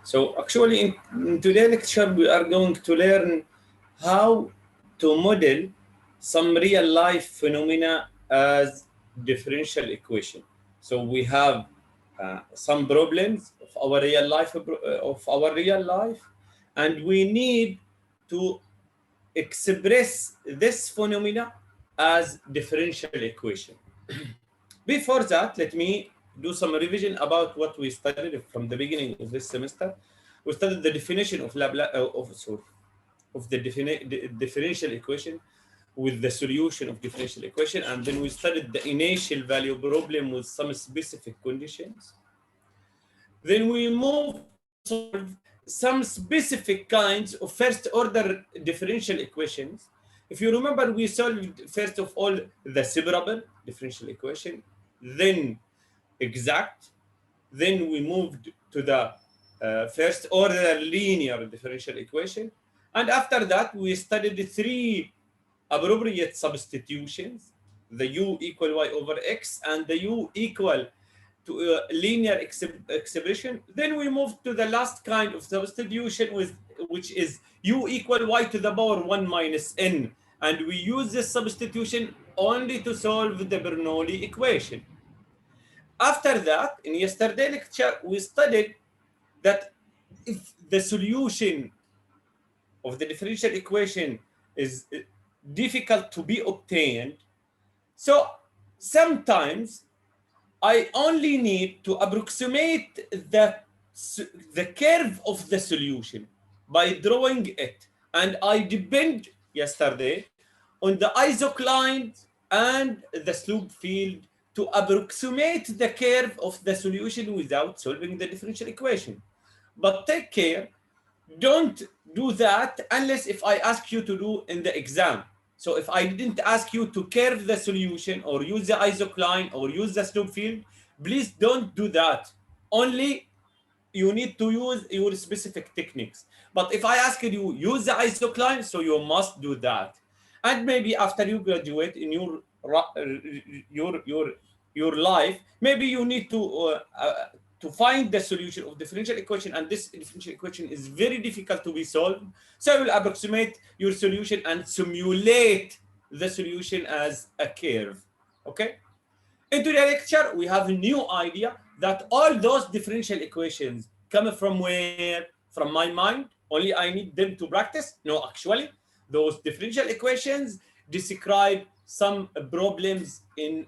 So actually in today's lecture, we are going to learn how to model some real life phenomena as differential equation. So we have some problems of our real life, and we need to express this phenomena as differential equation. Before that, let me do some revision about what we studied from the beginning of this semester. We studied the definition of the differential equation with the solution of differential equation, and then we studied the initial value problem with some specific conditions. Then we move to solve some specific kinds of first order differential equations. If you remember, we solved first of all the separable differential equation, then exact, then we moved to the first order linear differential equation, and after that we studied the three appropriate substitutions: the u equal y over x and the u equal to a linear expression. Then we move to the last kind of substitution, which is u equal y to the power 1 minus n, and we use this substitution only to solve the Bernoulli equation. After that, in yesterday's lecture, we studied that if the solution of the differential equation is difficult to be obtained, so sometimes I only need to approximate the curve of the solution by drawing it. And I depend yesterday on the isocline and the slope field to approximate the curve of the solution without solving the differential equation. But take care, don't do that unless if I ask you to do in the exam. So if I didn't ask you to curve the solution or use the isocline or use the slope field, please don't do that. Only you need to use your specific techniques. But if I ask you use the isocline, so you must do that. And maybe after you graduate in your life, maybe you need to find the solution of differential equation, and this differential equation is very difficult to be solved. So I will approximate your solution and simulate the solution as a curve. Okay? In today's lecture, we have a new idea that all those differential equations come from where? From my mind. Only I need them to practice? No, actually, those differential equations describe some problems in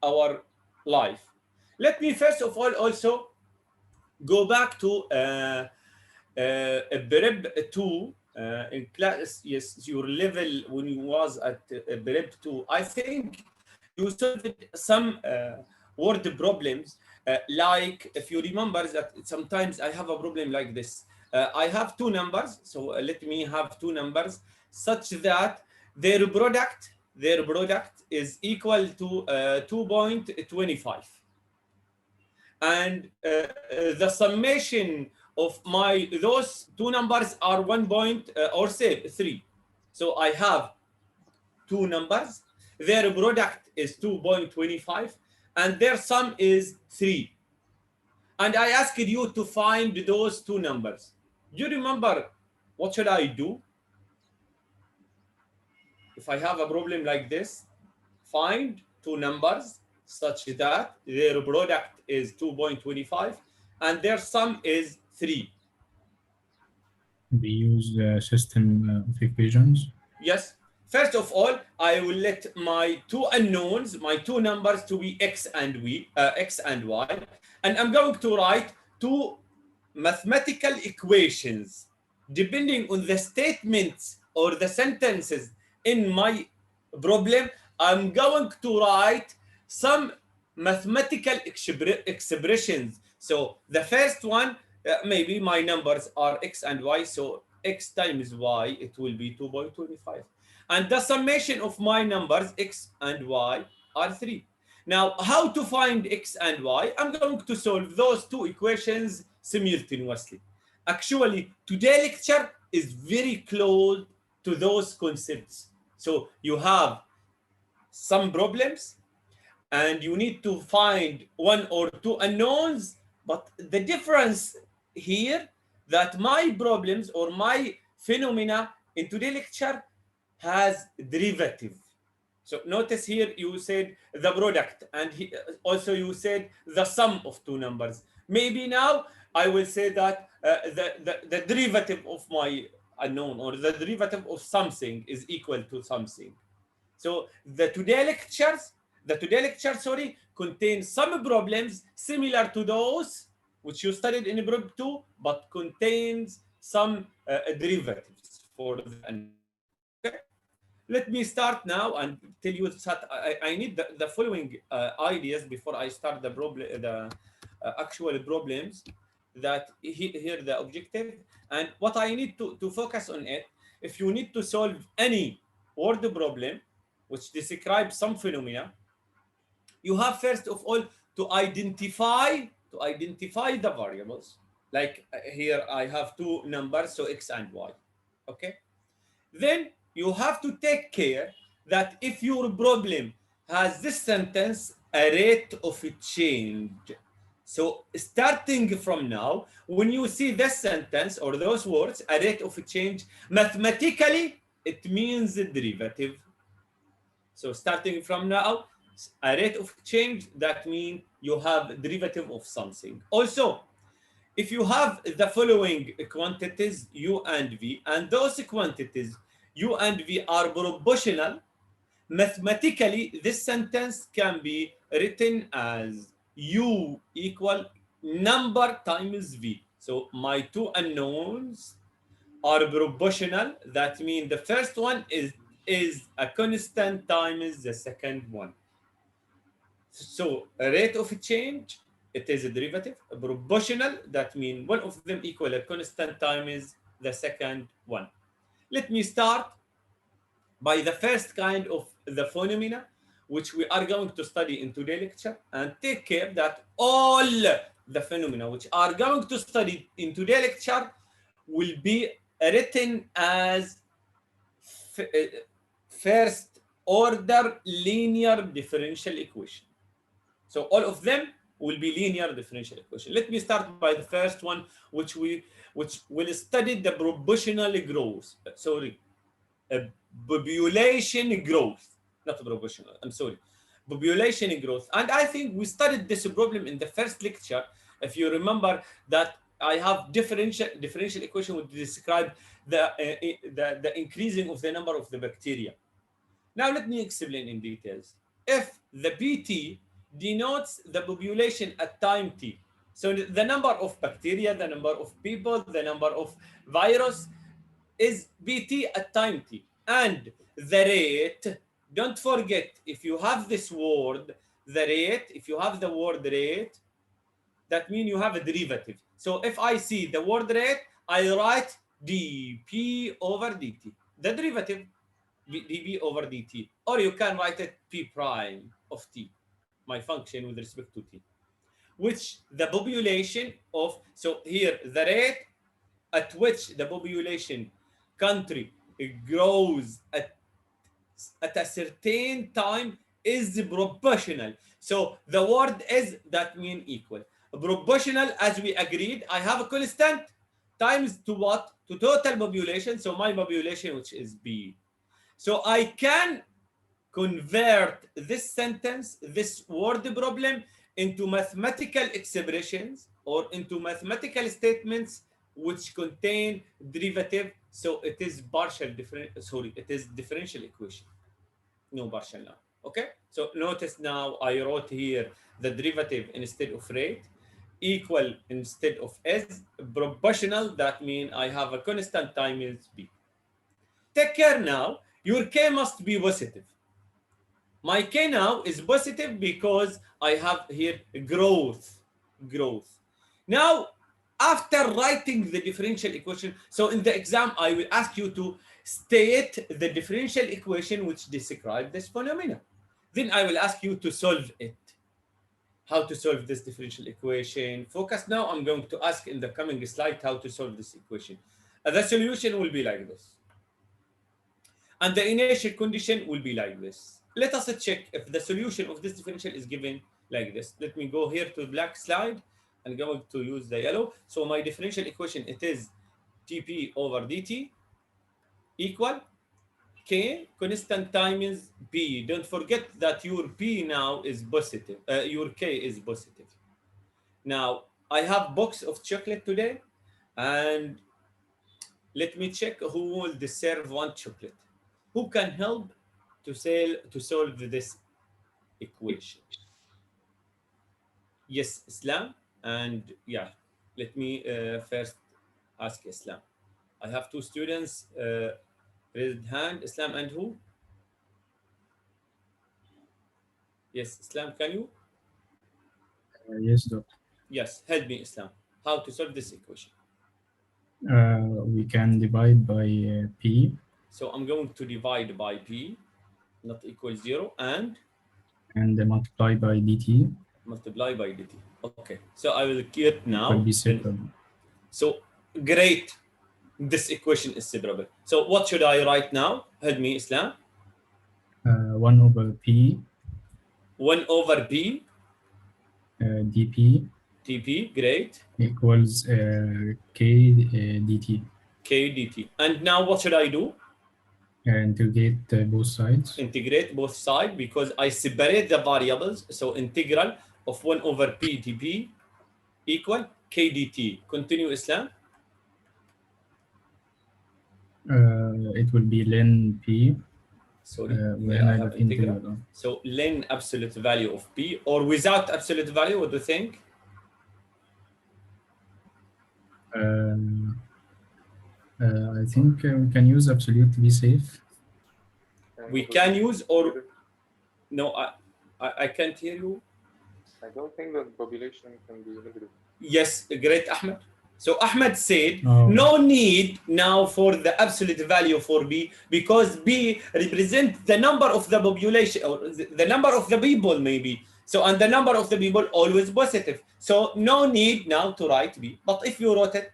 our life. Let me first of all also go back to BREP 2 in class. Yes, your level when you was at BREP 2. I think you solved some word problems. Like if you remember that sometimes I have a problem like this. I have two numbers, so let me have two numbers such that their product is equal to 2.25. And the summation of those two numbers are 3. So I have two numbers, their product is 2.25 and their sum is 3. And I asked you to find those two numbers. Do you remember what should I do? If I have a problem like this, find two numbers such that their product is 2.25 and their sum is 3. We use the system of equations. Yes. First of all, I will let my two unknowns, my two numbers to be x and y, and I'm going to write two mathematical equations depending on the statements or the sentences in my problem. I'm going to write some mathematical expressions. So the first one, maybe my numbers are x and y, so x times y, it will be 2.25. And the summation of my numbers, x and y, are 3. Now, how to find x and y? I'm going to solve those two equations simultaneously. Actually, today's lecture is very close to those concepts. So you have some problems and you need to find one or two unknowns, but the difference here that my problems or my phenomena in today's lecture has derivative. So notice here you said the product, and also you said the sum of two numbers. Maybe now I will say that the derivative of my unknown or the derivative of something is equal to something. So the today lecture, sorry, contains some problems similar to those which you studied in Prep 2, but contains some derivatives for the unknown. Okay, let me start now and tell you that I need the following ideas before I start the actual problems that here the objective and what I need to focus on it. If you need to solve any word problem which describes some phenomena, you have first of all to identify the variables. Like here I have two numbers, so x and y. Okay, then you have to take care that if your problem has this sentence, a rate of change. So starting from now, when you see this sentence or those words, a rate of change, mathematically, it means the derivative. So starting from now, a rate of change, that means you have derivative of something. Also, if you have the following quantities u and v, and those quantities u and v are proportional, mathematically this sentence can be written as u equal number times v. So my two unknowns are proportional. That means the first one is a constant times the second one. So a rate of change, it is a derivative. A proportional, that means one of them equal a constant times the second one. Let me start by the first kind of the phenomena, which we are going to study in today's lecture, and take care that all the phenomena which are going to study in today's lecture will be written as first order linear differential equation. So all of them will be linear differential equation. Let me start by the first one, which will study the proportional growth. Sorry, population growth, not proportional. I'm sorry, population growth. And I think we studied this problem in the first lecture. If you remember that I have differential equation which describe the increasing of the number of the bacteria. Now let me explain in details. If the PT denotes the population at time t, so the number of bacteria, the number of people, the number of virus is PT at time t. And the rate, don't forget, if you have this word, the rate, if you have the word rate, that means you have a derivative. So if I see the word rate, I write dp over dt, the derivative dv over dt, or you can write it p prime of t, my function with respect to t, which the population of, so here the rate at which the population country grows at a certain time is proportional. So the word is, that mean equal. Proportional, as we agreed, I have a constant times to what? To total population. So my population, which is B. So I can convert this sentence, this word problem, into mathematical expressions or into mathematical statements which contain derivative. So it is it is differential equation. No partial now. Okay, so notice now I wrote here the derivative instead of rate, equal instead of s, proportional, that means I have a constant times b. Take care now, your k must be positive. My k now is positive because I have here growth. Now, after writing the differential equation, so in the exam, I will ask you to state the differential equation which describes this phenomenon. Then I will ask you to solve it. How to solve this differential equation. Focus now, I'm going to ask in the coming slide how to solve this equation. The solution will be like this. And the initial condition will be like this. Let us check if the solution of this differential is given like this. Let me go here to the black slide I'm going to use the yellow. So my differential equation, it is dp over dt equal k constant times b. Don't forget that your b now is positive. Your k is positive. Now I have box of chocolate today, and let me check who will deserve one chocolate. Who can help to solve this equation? Yes, Islam. And yeah, let me first ask Islam. I have two students raised hand. Islam and who? Yes, Islam, can you? Yes, doctor. Yes, help me, Islam. How to solve this equation? We can divide by p So I'm going to divide by p, not equal 0, and and multiply by dt. multiply by dt. Okay, so I will get It will now. be separable. So great, this equation is separable. So what should I write now? Help me, Islam. 1 over p 1 over p dp dp, great, equals k dt. k dt. And now what should I do? Integrate both sides. Integrate both sides because I separate the variables. So integral of 1 over p dp equal k dt. Continue, Islam. It will be ln p. Sorry, when I have integral. integral. So ln absolute value of p, or without absolute value, what do you think? I think we can use absolute to be safe. We can use, or no, I can't hear you. I don't think that population can be negative. Yes, great, Ahmed. So Ahmed said, Oh. no need now for the absolute value for B, because B represents the number of the population, or the number of the people maybe. So, and the number of the people always positive. So no need now to write B. But if you wrote it,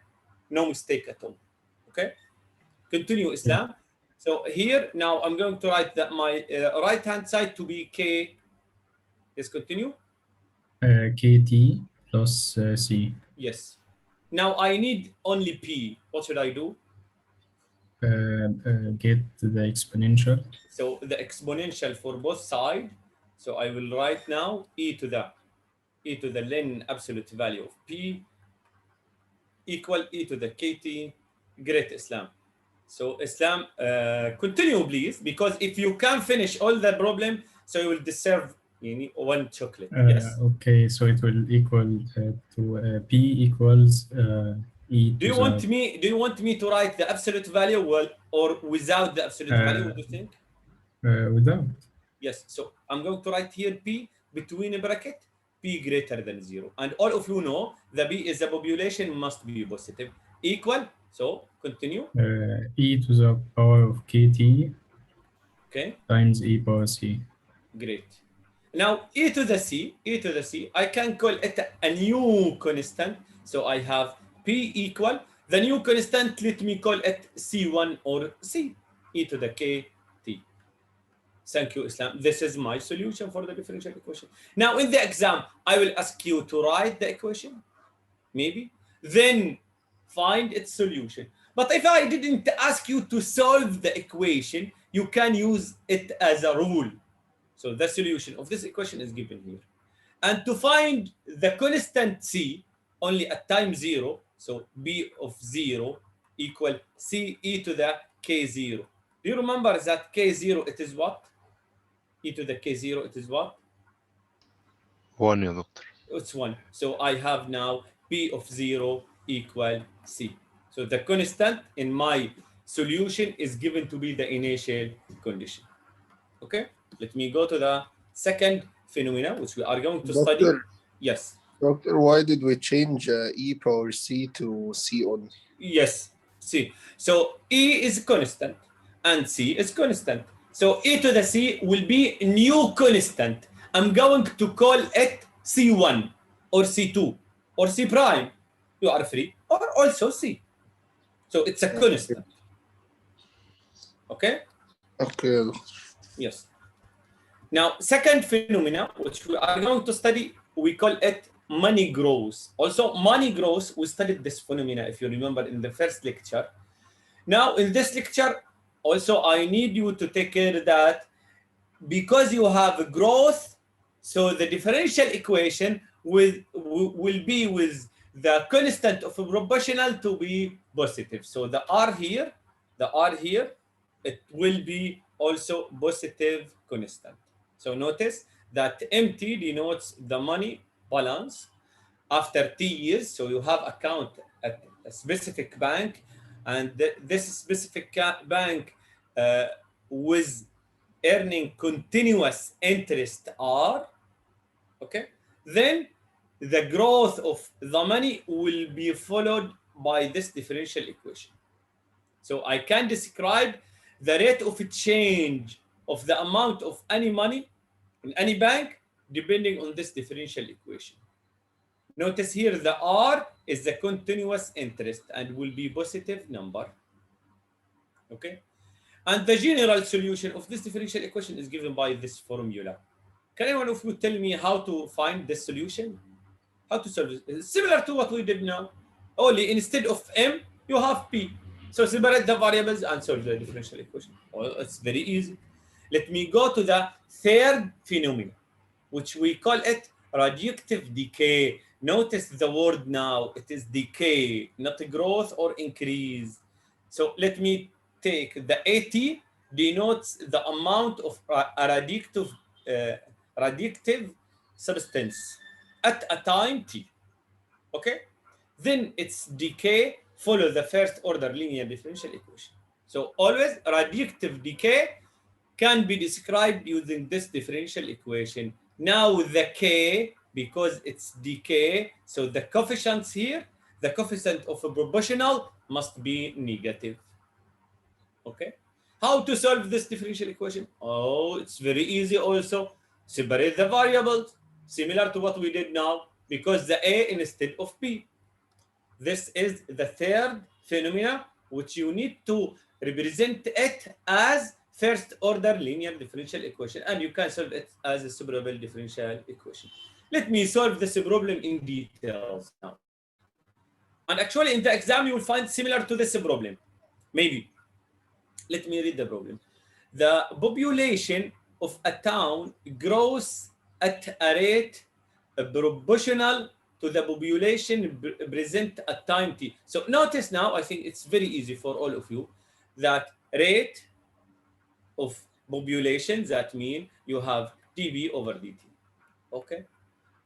no mistake at all. Okay? Continue, Islam. So here, now I'm going to write that my right-hand side to be K. Yes, continue. kt plus c. Yes. Now I need only P. What should I do? Get the exponential. So the exponential for both sides. So I will write now e to the ln absolute value of P equal e to the kt. Great, Islam. So Islam, continue please, because if you can finish all the problem, so you will deserve one chocolate. Yes. Okay, so it will equal to p equals e. Do you want me to write the absolute value, well, or without the absolute value? What do you think? Without. Yes. So I'm going to write here p between a bracket, p greater than 0, and all of you know the b is the population must be positive. Equal. So continue. E to the power of kt. Okay. Times e power c. Great. Now e to the c, I can call it a new constant. So I have p equal the new constant. Let me call it c1 or c, e to the k t. Thank you, Islam. This is my solution for the differential equation. Now in the exam, I will ask you to write the equation, maybe, then find its solution. But if I didn't ask you to solve the equation, you can use it as a rule. So the solution of this equation is given here. And to find the constant c only at time 0, so b of 0 equal c e to the k0. Do you remember that k0, it is what? E to the k0, it is what? 1 يا دكتور. It's 1. So I have now p of 0 equal c. So the constant in my solution is given to be the initial condition. Okay, let me go to the second phenomena, which we are going to study. Yes. Doctor, why did we change e power c to c only? Yes, c. So e is constant and c is constant. So e to the c will be new constant. I'm going to call it c1 or c2 or c prime. You are free, or also c. So it's a constant. Okay? Okay. Yes. Now, second phenomena, which we are going to study, we call it money growth. Also, money growth, we studied this phenomena, if you remember, in the first lecture. Now, in this lecture, also, I need you to take care that because you have growth, so the differential equation will be with the constant of a proportional to be positive. So the R here, it will be also positive constant. So notice that MT denotes the money balance after T years. So you have account at a specific bank, and this specific bank with earning continuous interest R, okay? Then the growth of the money will be followed by this differential equation. So I can describe the rate of change of the amount of any money in any bank depending on this differential equation. Notice here the R is the continuous interest and will be positive number, okay? And the general solution of this differential equation is given by this formula. Can anyone of you tell me how to find this solution? How to solve it? It's similar to what we did now. Only instead of M, you have P. So separate the variables and solve the differential equation. Well, it's very easy. Let me go to the third phenomenon, which we call it radioactive decay. Notice the word now, it is decay, not growth or increase. So let me take the AT denotes the amount of a radioactive substance at a time T, okay? Then its decay follow the first order linear differential equation. So always radioactive decay can be described using this differential equation. Now with the K, because it's decay, so the coefficients here, the coefficient of a proportional must be negative. Okay. How to solve this differential equation? Oh, it's very easy also. Separate the variables, similar to what we did now, because the A instead of B. This is the third phenomena, which you need to represent it as first order linear differential equation, and you can solve it as a separable differential equation. Let me solve this problem in details now. And actually in the exam, you will find similar to this problem, maybe. Let me read the problem. The population of a town grows at a rate proportional to the population present at time t. So notice now, I think it's very easy for all of you, that rate of population, that means you have dB over dt, okay?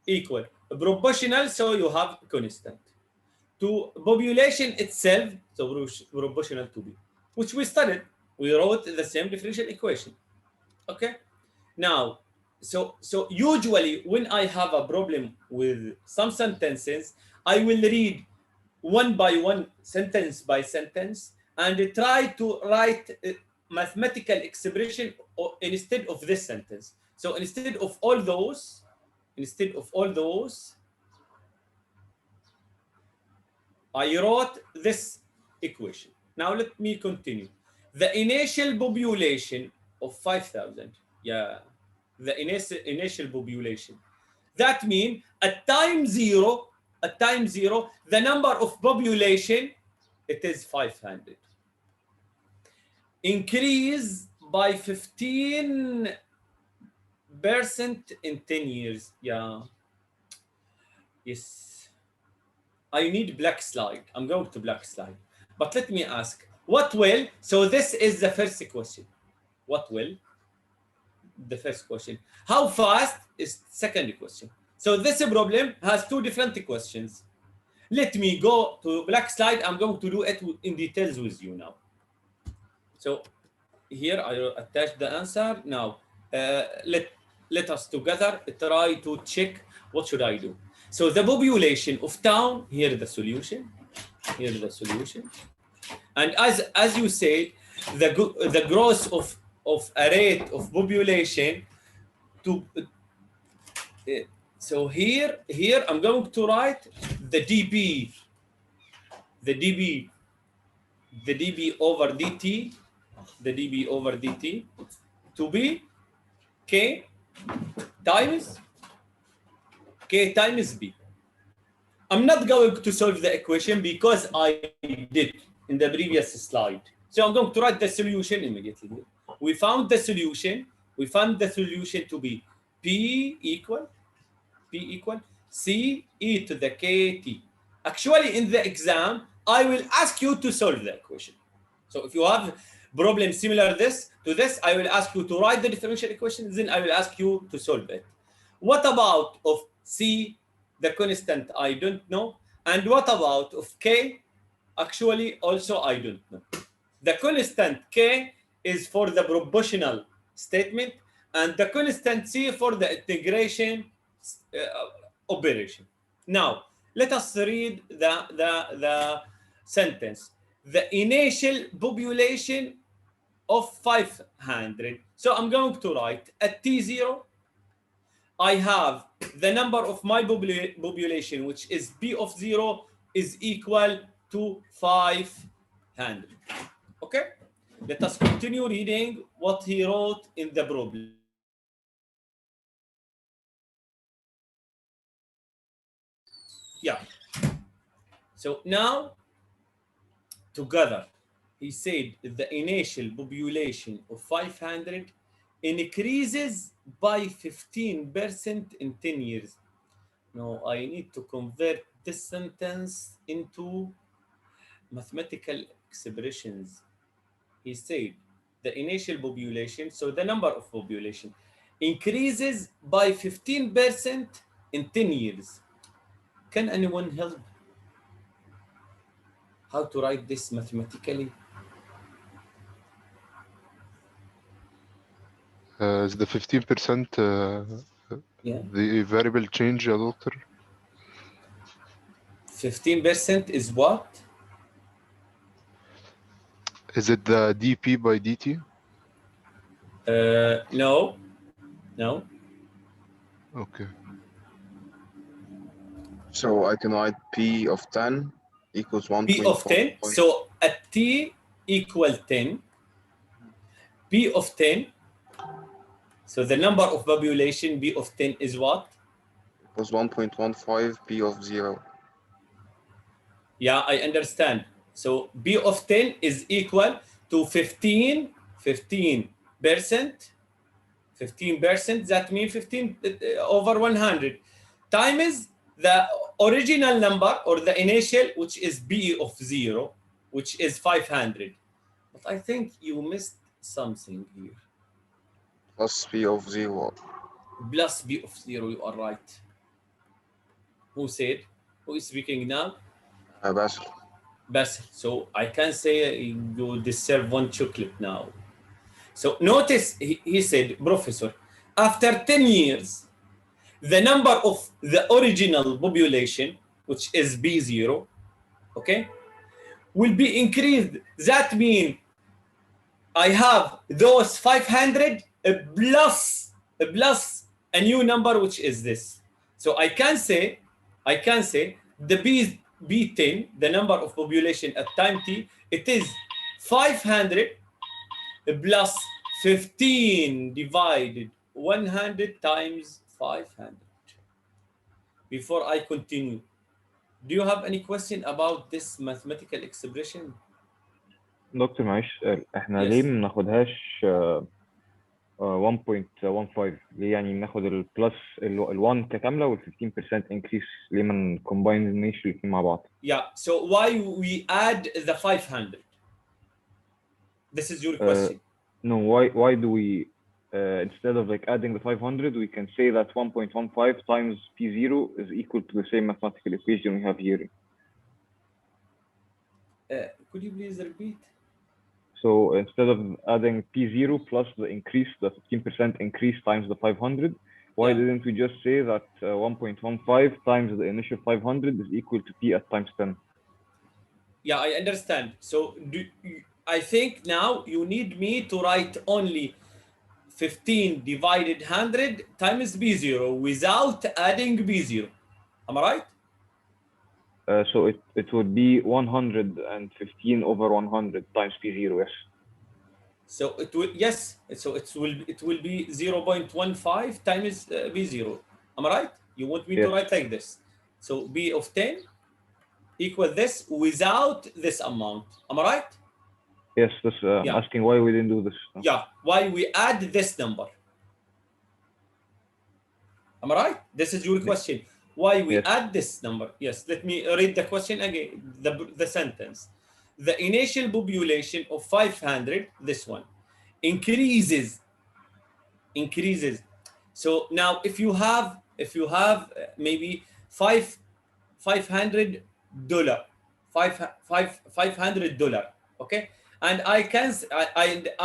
Equal proportional, so you have constant. To population itself, so proportional to b, which we studied. We wrote the same differential equation, okay? Now, so usually when I have a problem with some sentences, I will read one by one, sentence by sentence, and try to write a mathematical expression instead of this sentence. So instead of all those, I wrote this equation. Now let me continue. The initial population of 5,000, yeah, the initial population. That means at time zero, the number of population, it is 500. Increase by 15% in 10 years, yeah. Yes. I need black slide. I'm going to black slide. But let me ask, what will? So this is the first question. What will? The first question. How fast is second question. So this problem has two different questions. Let me go to black slide. I'm going to do it in details with you now. So here I attach the answer. Now let us together try to check what should I do. So the population of town, here the solution, and as you said, the growth of a rate of population to so here I'm going to write the dB over dt, to be k times b. I'm not going to solve the equation because I did in the previous slide. So I'm going to write the solution immediately. We found the solution. We found the solution to be P equal C e to the kt. Actually, in the exam, I will ask you to solve the equation. So if you have problem similar to this, I will ask you to write the differential equation, then I will ask you to solve it. What about of C, the constant I don't know, and what about of K? Actually, also I don't know. The constant K is for the proportional statement, and the constant C for the integration operation. Now, let us read the sentence. The initial population of 500. So I'm going to write at T0, I have the number of my population, which is P of 0, is equal to 500. Okay? Let us continue reading what he wrote in the problem. Yeah. So now, together, he said the initial population of 500 increases by 15% in 10 years. Now, I need to convert this sentence into mathematical expressions. He said the initial population, so the number of population, increases by 15% in 10 years. Can anyone help how to write this mathematically? Is the 15% Yeah. the variable change, يا دكتور? 15% is what? Is it the dp by dt? No. No. Okay. So I can write P of 10 equals 1.1. P of 10. So at T equal 10, P of 10. So the number of population P of 10 is what? Equals 1.15 P of 0. Yeah, I understand. So P of 10 is equal to 15%. 15%, that means 15 over 100 times the original number or the initial, which is B of 0, which is 500. But I think you missed something here. Plus P of 0. Plus B of 0, you are right. Who said? Who is speaking now? Basil. Basil. So I can say you deserve one chocolate now. So notice he said, Professor, after 10 years, the number of the original population, which is B0, okay, will be increased. That means I have those 500 plus a new number, which is this. So I can say the B10, the number of population at time t, it is 500 plus 15 divided 100 times 500. Before I continue, do you have any question about this mathematical expression? دكتور معلش سؤال، احنا Yes. ليه ما ناخدهاش 1.15؟ ليه يعني ناخد البلس ال1 ككامله وال 15% increase؟ ليه ما نكومباينش الاثنين مع بعض؟ Yeah, so why we add the 500? This is your question. No, why do we instead of like adding the 500 we can say that 1.15 times P0 is equal to the same mathematical equation we have here. Could you please repeat? So instead of adding P0 plus the increase, the 15% increase times the 500, why Yeah. didn't we just say that 1.15 times the initial 500 is equal to P at times 10? Yeah, I understand. So I think now you need me to write only 15 divided 100 times B0 without adding B0. Am I right? So it would be 115 over 100 times P0, yes. So it will, yes. So it will be 0.15 times B0. Am I right? You want me to Yes. write like this? So B of 10 equal this without this amount. Am I right? Yes, this, I'm Yeah. asking why we didn't do this. Yeah. Why we add this number? Am I right? This is your question. Why we Yes. add this number? Yes. Let me read the question again. The sentence. The initial population of 500, this one, increases. So now if you have maybe $500, $500, okay, and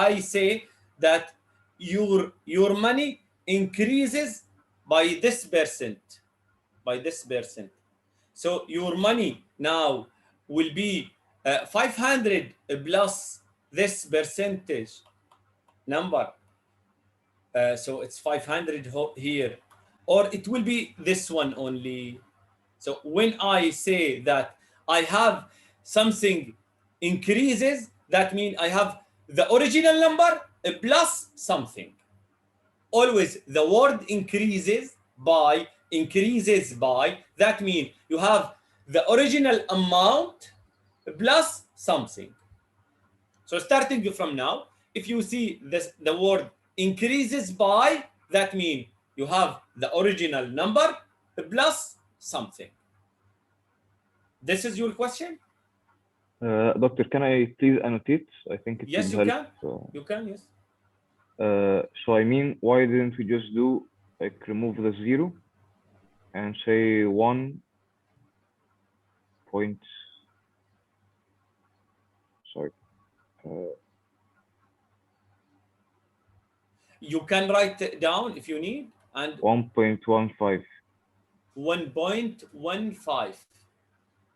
I say that your money increases by this percent, so your money now will be 500 plus this percentage number. So it's 500 here, or it will be this one only. So when I say that I have something increases, that means I have the original number plus something. Always the word increases by, that means you have the original amount plus something. So starting from now, if you see this, the word increases by, that means you have the original number plus something. This is your question? Doctor, can I please annotate? I think it Yes, would you help. can. You can, yes. So I mean, why didn't we just do, like, remove the 0 and say 1 point, sorry, You can write it down if you need, and 1.15. 1.15.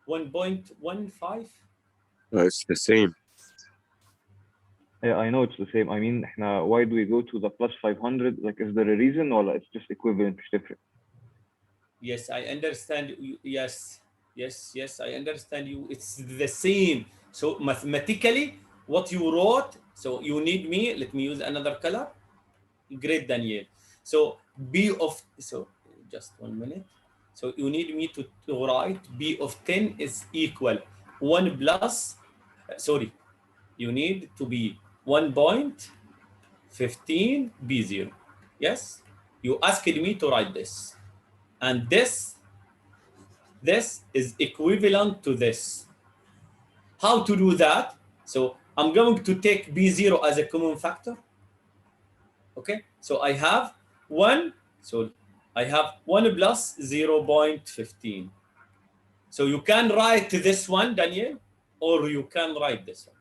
1.15. No, it's the same. Yeah, I know it's the same. I mean, why do we go to the plus 500? Like, is there a reason, or it's just equivalent, مش different? Yes, I understand you. Yes, I understand you. It's the same. So mathematically, what you wrote, so you need me, let me use another color. Great, Daniel. So B of, so just 1 minute. So you need me to write B of 10 is equal 1 plus, sorry, you need to be 1.15 B0. Yes, you asked me to write this. And this is equivalent to this. How to do that? So I'm going to take B0 as a common factor. Okay, so I have 1, so I have 1 plus 0.15. So you can write this one, Daniel, or you can write this one.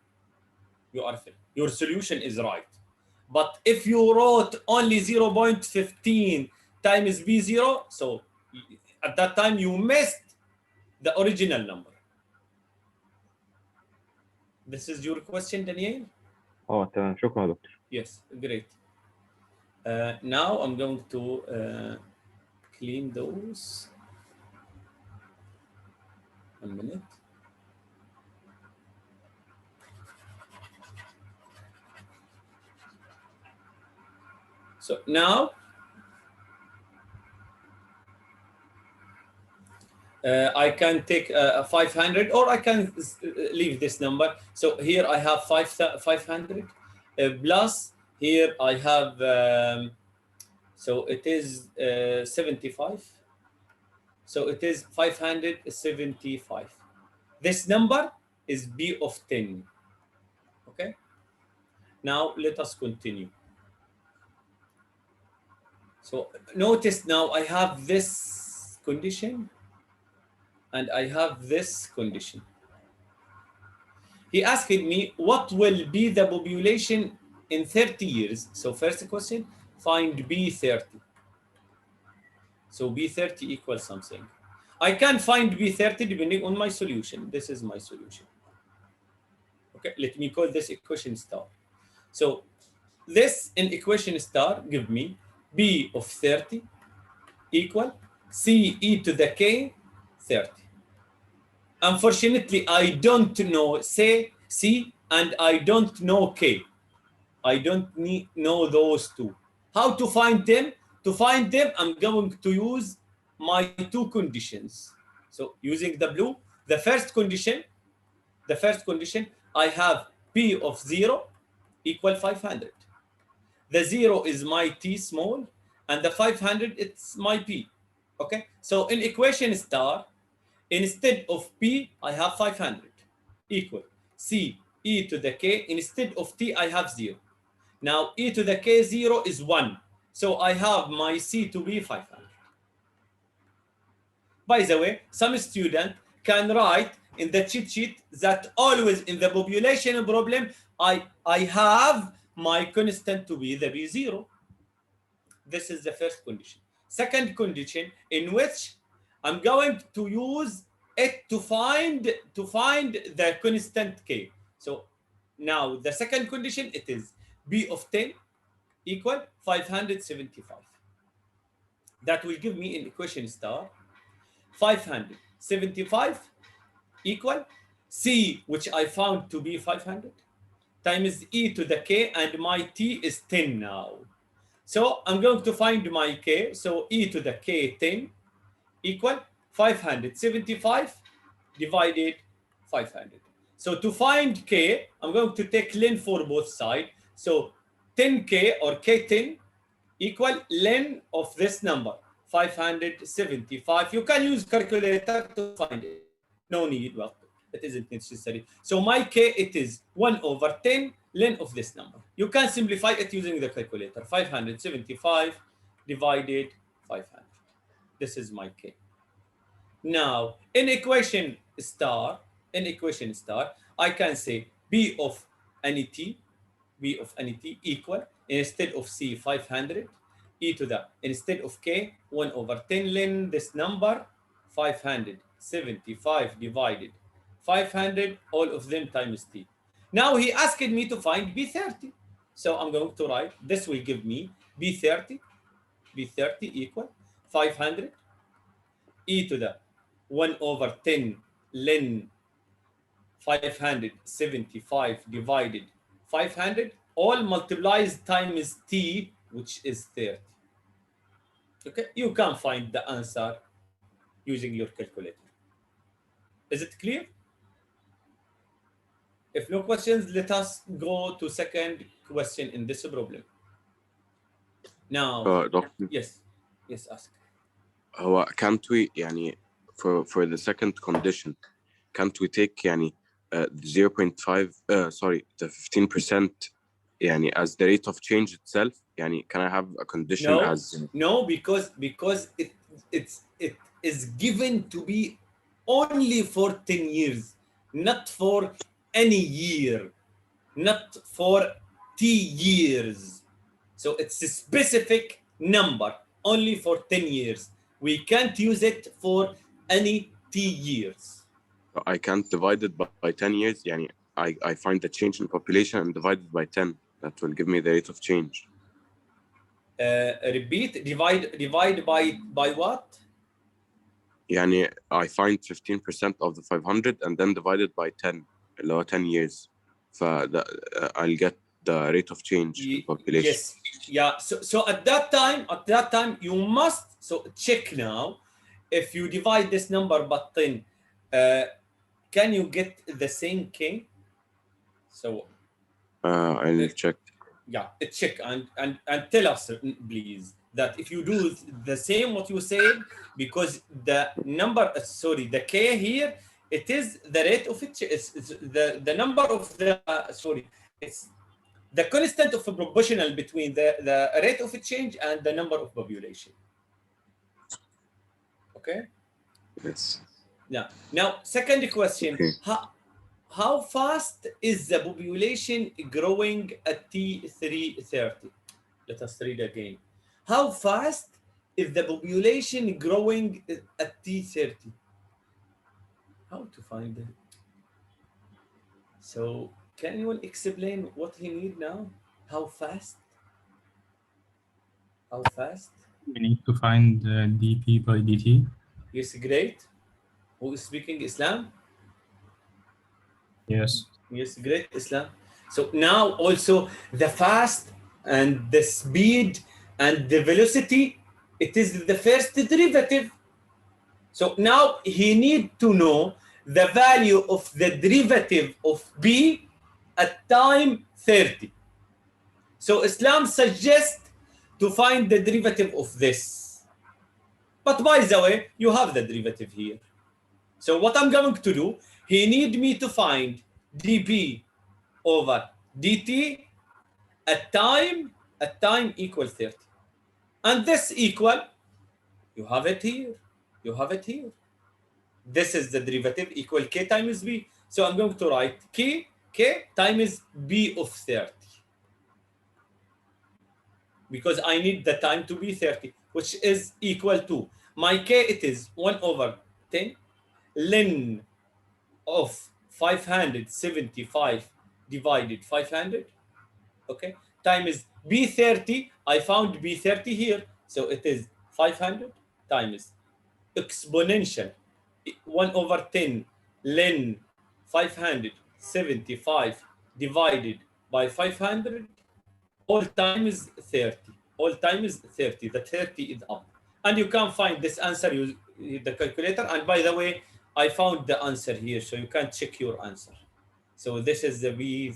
You are fair. Your solution is right. But if you wrote only 0.15 times B0, so at that time you missed the original number. This is your question, Daniel? Oh, تمام. شكرا دكتور. Yes, great. Now I'm going to clean those. 1 minute. So now I can take 500, or I can leave this number. So here I have 500 plus here I have, so it is 75. So it is 575. This number is B of 10. Okay. Now let us continue. So notice now I have this condition and I have this condition. He asked me what will be the population in 30 years. So first question, find B30. So B30 equals something. I can find B30 depending on my solution. This is my solution. Okay, let me call this equation star. So this in equation star give me B of 30 equal C e to the K 30. Unfortunately, I don't know C and I don't know K. I don't know those two. How to find them? To find them, I'm going to use my two conditions. So using the blue, the first condition, I have P of 0 equal 500. The 0 is my T small, and the 500, it's my P. Okay, so in equation star, instead of P, I have 500 equal C e to the K. Instead of T, I have 0. Now e to the K 0 is 1. So I have my C to be 500. By the way, some student can write in the cheat sheet that always in the population problem, I have my constant to be the B0. This is the first condition. Second condition, in which I'm going to use it to find the constant K. So now the second condition, it is B of 10 equal 575. That will give me in equation star 575 equal C, which I found to be 500, times e to the K, and my T is 10 now. So I'm going to find my K. So e to the K 10 equal 575 divided 500. So to find K, I'm going to take len for both sides. So 10K or K10 equal len of this number, 575. You can use calculator to find it. No need, well, it isn't necessary. So my K, it is 1 over 10 len of this number. You can simplify it using the calculator. 575 divided 500. This is my K. Now, in equation star, I can say B of any T equal, instead of C 500, e to the, instead of K, 1 over 10 len this number, 575 divided 500, all of them times T. Now he asked me to find B30. So I'm going to write, this will give me B30 equal 500 e to the 1 over 10 len 575 divided 500, all multiplies times T, which is 30. Okay, you can find the answer using your calculator. Is it clear? If no questions, let us go to second question in this problem. Now, Doctor, yes, ask. هو can't we يعني for the second condition can't we take يعني 0.5 sorry the 15% يعني as the rate of change itself يعني can I have a condition as No, because it is given to be only for 10 years, not for any year, not for T years. So it's a specific number only for 10 years. We can't use it for any T years. I can't divide it by 10 years يعني I find the change in population and divide it by 10 that will give me the rate of change. Repeat, divide by what? يعني I find 15% of the 500 and then divide it by 10 اللي هو 10 years I'll get the rate of change in population. Yes, yeah. So at that time you must check now if you divide this number by 10, can you get the same K? So I'll check. Yeah, check and tell us please that if you do the same what you said, because the number the K here, it is the rate of it, it's the number of the it's the constant of a proportional between the rate of change and the number of population. Okay. Yes. Yeah. Now, second question. Okay. How fast is the population growing at T330? Let us read again. How fast is the population growing at T30? How to find it? So, can anyone explain what he need now? How fast? How fast? We need to find dp by dt. Yes, great. Who is speaking? Islam? Yes. Yes, great, Islam. So now also the fast and the speed and the velocity, it is the first derivative. So now he need to know the value of the derivative of B at time 30. So Islam suggests to find the derivative of this. But by the way, you have the derivative here. So what I'm going to do, he need me to find dP over dt at time equal 30. And this equal, you have it here. You have it here. This is the derivative equal k times b. So I'm going to write k times b of 30. Because I need the time to be 30, which is equal to, my k, it is 1 over 10 ln of 575 divided 500, okay, times b30. I found b30 here, so it is 500 times exponential 1 over 10 ln 575 divided by 500 all times 30. All times 30. The 30 is up. And you can find this answer use the calculator. And by the way, I found the answer here, so you can check your answer. So this is the b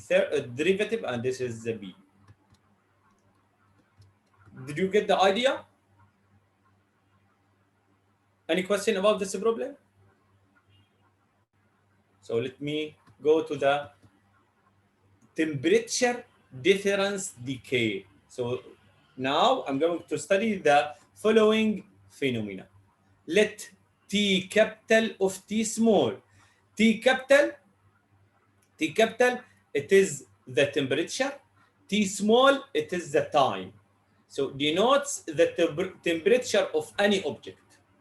derivative, and this is the b. Did you get the idea? Any question about this problem? So let me go to the temperature difference decay. So now I'm going to study the following phenomena. Let T capital of T small. T capital, it is the temperature. T small, it is the time. So denotes the temperature of any object.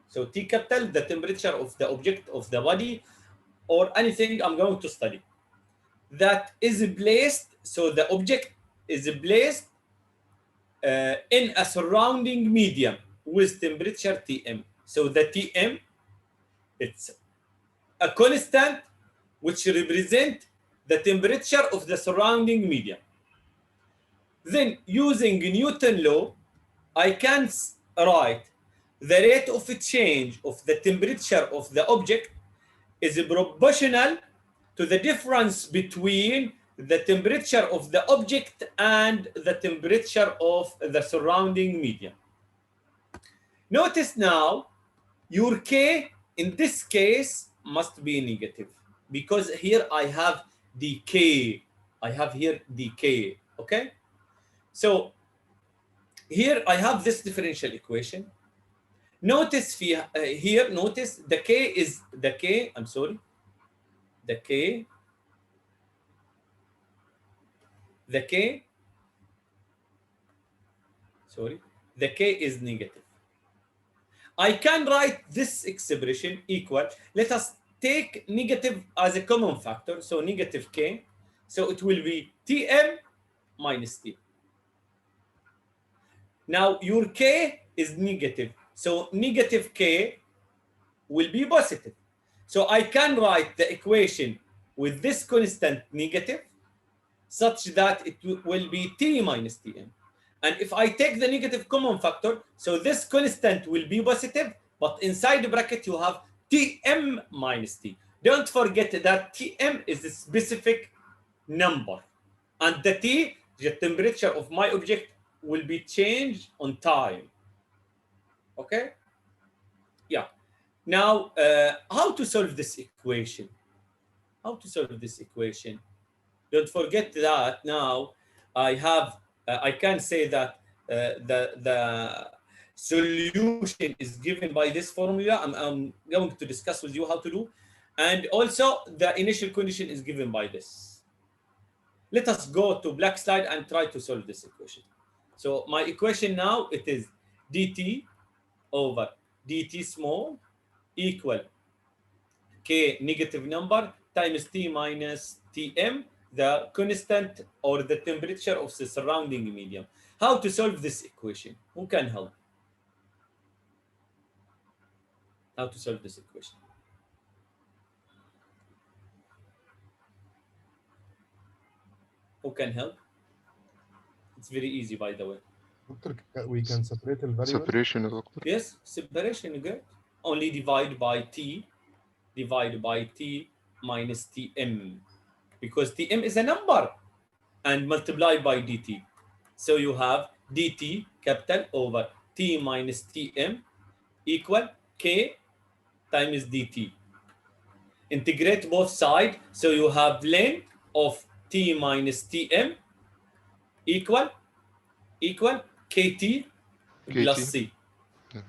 So T capital, the temperature of the object, of the body, or anything I'm going to study. That is placed, so the object is placed in a surrounding medium with temperature Tm. So the Tm, it's a constant which represents the temperature of the surrounding medium. Then using Newton's law, I can write the rate of change of the temperature of the object is proportional to the difference between the temperature of the object and the temperature of the surrounding medium. Notice now, your K in this case must be negative, because here I have decay. I have here decay, okay? So here I have this differential equation. Notice here, notice the K is, the K is negative. I can write this expression equal, let us take negative as a common factor, so negative K, so it will be Tm minus T. Now your K is negative, so negative K will be positive. So I can write the equation with this constant negative such that it will be T minus Tm. And if I take the negative common factor, so this constant will be positive, but inside the bracket you have Tm minus T. Don't forget that Tm is a specific number, and the T, the temperature of my object, will be changed on time. Okay? Yeah. Now, how to solve this equation? Don't forget that now I can say that the solution is given by this formula. I'm going to discuss with you how to do. And also the initial condition is given by this. Let us go to black slide and try to solve this equation. So my equation now, it is dt over dt small equal k negative number times T minus Tm, the constant or the temperature of the surrounding medium. How to solve this equation? Who can help? How to solve this equation? Who can help? It's very easy, by the way. Doctor, we can separate the variable. Separation, doctor. Yes, separation, good. only divide by t minus tm, because tm is a number, and multiply by dt. So you have dt capital over t minus tm equal k times dt. Integrate both sides, so you have length of t minus tm equal kt plus KT. c. Yeah.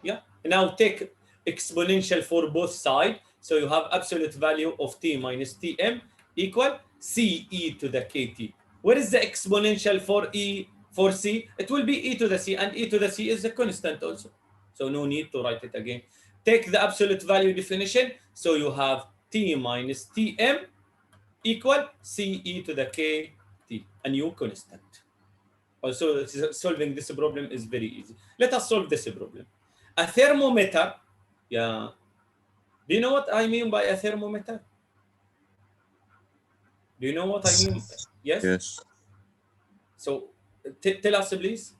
Yeah. Now take exponential for both sides, so you have absolute value of t minus tm equal c e to the kt. Where is the exponential for c? It will be e to the c, and e to the c is a constant also, so no need to write it again. Take the absolute value definition, so you have t minus tm equal c e to the kt, a new constant. Also, solving this problem is very easy. Let us solve this problem. A thermometer, yeah. Do you know what I mean by a thermometer? Do you know what I mean? Yes? Yes. So, tell us please,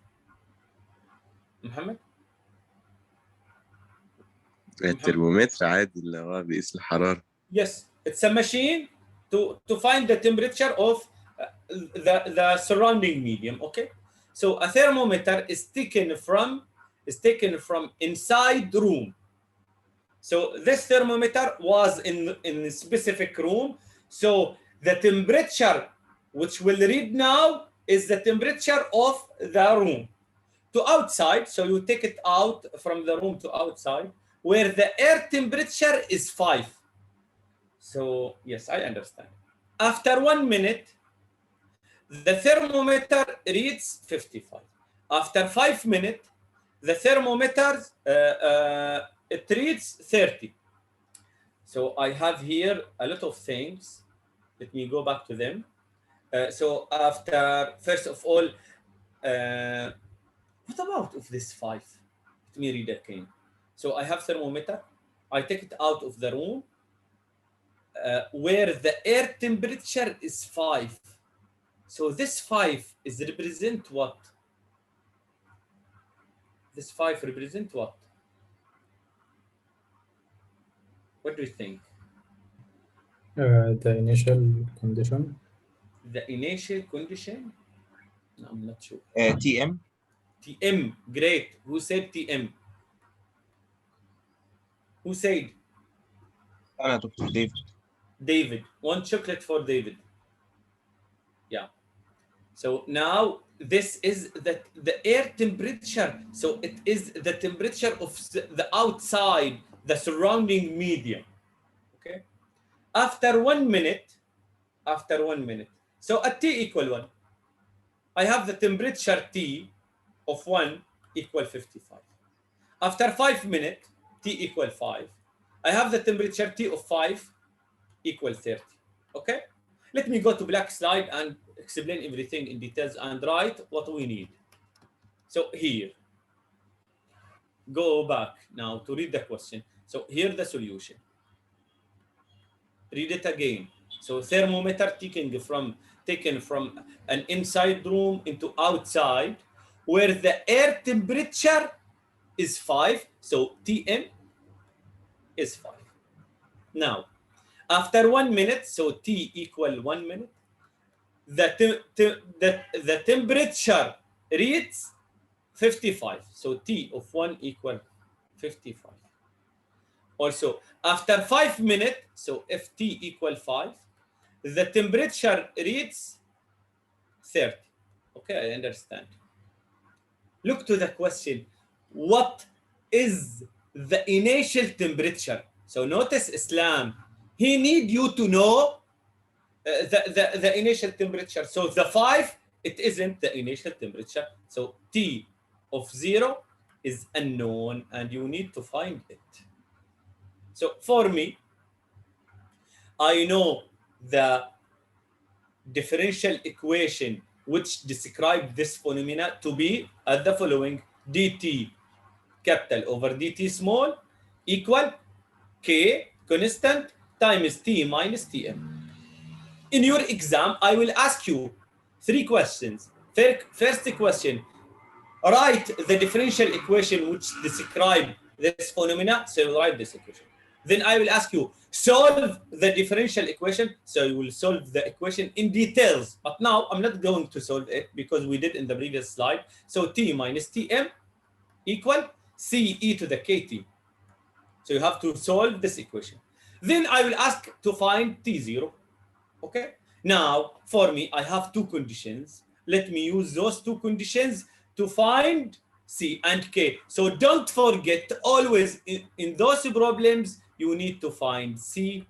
Muhammad. الترمومتر عادي اللي هو بيقيس الحرارة. Yes, it's a machine to find the temperature of the surrounding medium. Okay, so a thermometer is taken from inside room. So this thermometer was in a specific room. So the temperature which will read now is the temperature of the room to outside. So you take it out from the room to outside, where the air temperature is 5. So yes, I understand. After 1 minute, the thermometer reads 55. After 5 minutes, the thermometer it reads 30. So I have here a lot of things. Let me go back to them. So after, first of all, what about if this 5? Let me read again. So I have thermometer. I take it out of the room where the air temperature is 5. So this 5 is represent what? This 5 represent what? What do you think? The initial condition. The initial condition? No, I'm not sure. TM. TM, great. Who said TM? Who said? أنا Dr. David. David. 1 chocolate for David. Yeah. So now this is the air temperature. So it is the temperature of the outside, the surrounding medium. Okay. After 1 minute, so at t equal 1, I have the temperature T of 1 equal 55. After 5 minutes, T equal 5, I have the temperature T of 5 equal 30. Okay? Let me go to black slide and explain everything in details and write what we need. So here, go back now to read the question. So here the solution. Read it again. So thermometer taken from an inside room into outside, where the air temperature is 5. So Tm is 5. Now, after 1 minute, so T equal 1 minute, the temperature reads 55. So T of 1 equal 55. Also, after 5 minutes, so if T equal 5, the temperature reads 30. Okay, I understand. Look to the question. What is the initial temperature? So notice Islam. He need you to know the initial temperature. So the 5, it isn't the initial temperature. So T of 0 is unknown, and you need to find it. So for me, I know the differential equation which describe this phenomena to be as the following: dt capital over dt small equal k constant times t minus tm. In your exam, I will ask you 3 questions. First question, write the differential equation which describe this phenomena, so you write this equation. Then I will ask you, solve the differential equation. So you will solve the equation in details. But now I'm not going to solve it because we did in the previous slide. So T minus Tm equal Ce to the Kt. So you have to solve this equation. Then I will ask to find T0. Okay. Now, for me, I have two conditions. Let me use those two conditions to find C and K. So don't forget, always in those problems, you need to find C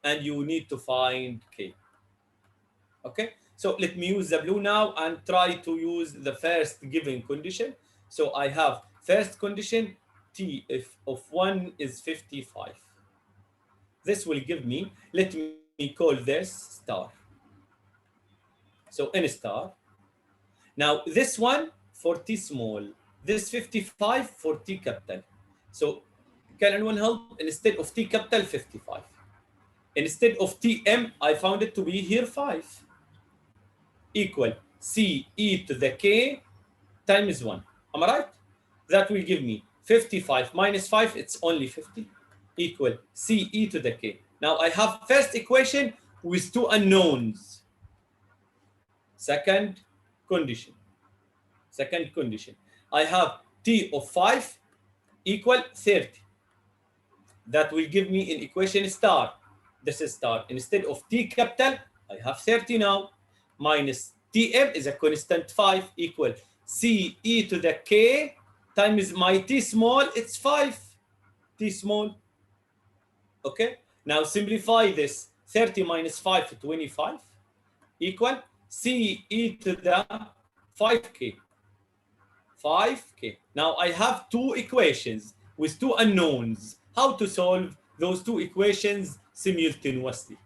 and you need to find K. Okay. So let me use the blue now and try to use the first given condition. So I have first condition, T if of 1 is 55. This will give me, let me call this star. So N star. Now this one for T small, this 55 for T capital. So can anyone help? Instead of T capital, 55. Instead of Tm, I found it to be here 5 equal Ce to the K times 1. Am I right? That will give me 55 minus 5, it's only 50, equal Ce to the K. Now I have first equation with two unknowns. Second condition. Second condition. I have T of 5 equal 30. That will give me in equation star. This is star. Instead of T capital, I have 30 now. Minus Tm is a constant 5 equal Ce to the K times my T small, it's 5. T small. Okay. Now simplify this. 30 minus 5, 25 equal Ce to the 5K. 5K. Now I have two equations with two unknowns. How to solve those two equations simultaneously?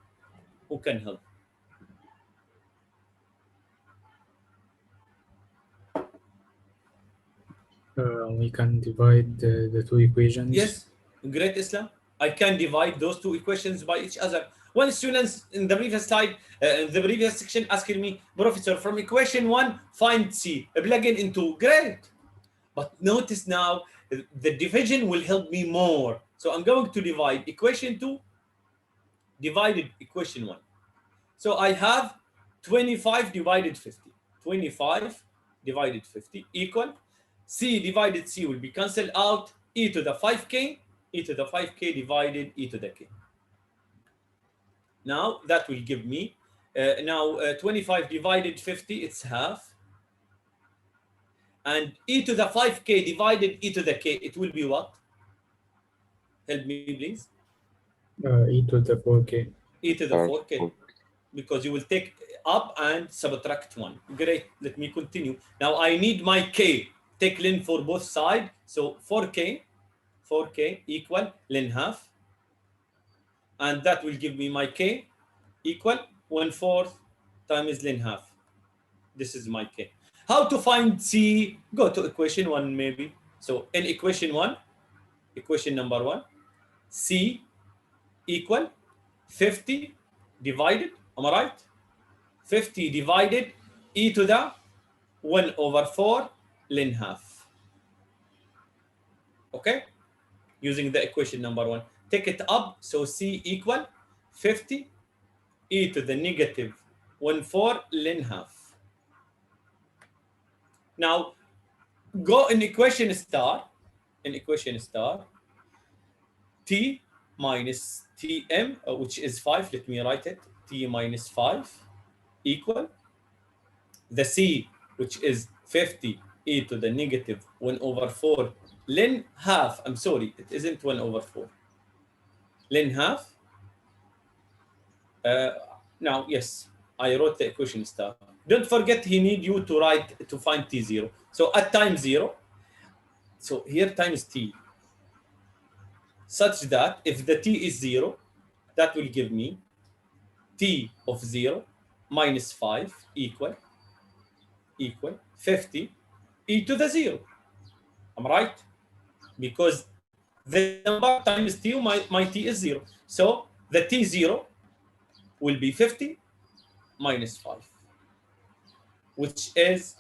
Who can help? We can divide the two equations. Yes, great Islam. I can divide those two equations by each other. One student in the previous slide, in the previous section, asking me, Professor, from equation 1, find C, plug it into, great. But notice now, the division will help me more. So I'm going to divide equation 2 divided equation 1. So I have 25 divided 50. 25 divided 50 equal C divided C will be cancelled out, e to the 5k, e to the 5k divided e to the k. Now that will give me, 25 divided 50, it's half. And e to the 5k divided e to the k, it will be what? Help me, please. E to the 4k. E to the 4k. Because you will take up and subtract 1. Great, let me continue. Now I need my k. Take ln for both sides. So 4k equal ln half. And that will give me my k equal 1/4 times ln half. This is my k. How to find C? Go to equation 1 maybe. So in equation 1, equation number 1, C equal 50 divided, am I right? 50 divided e to the 1/4 ln half. Okay? Using the equation number 1. Take it up, so C equal 50 e to the negative 1/4 ln half. Now, go in equation star, T minus Tm, which is 5, let me write it, T minus 5 equal the C, which is 50 e to the negative 1/4 ln half. I'm sorry, it isn't 1/4. Ln half. Now, yes, I wrote the equation star. Don't forget, he need you to write to find T0. So at time 0, so here times T, such that if the T is 0, that will give me T of 0 minus 5 equal 50 e to the 0. I'm right? Because the number times T, my T is 0. So the T0 will be 50 minus 5, which is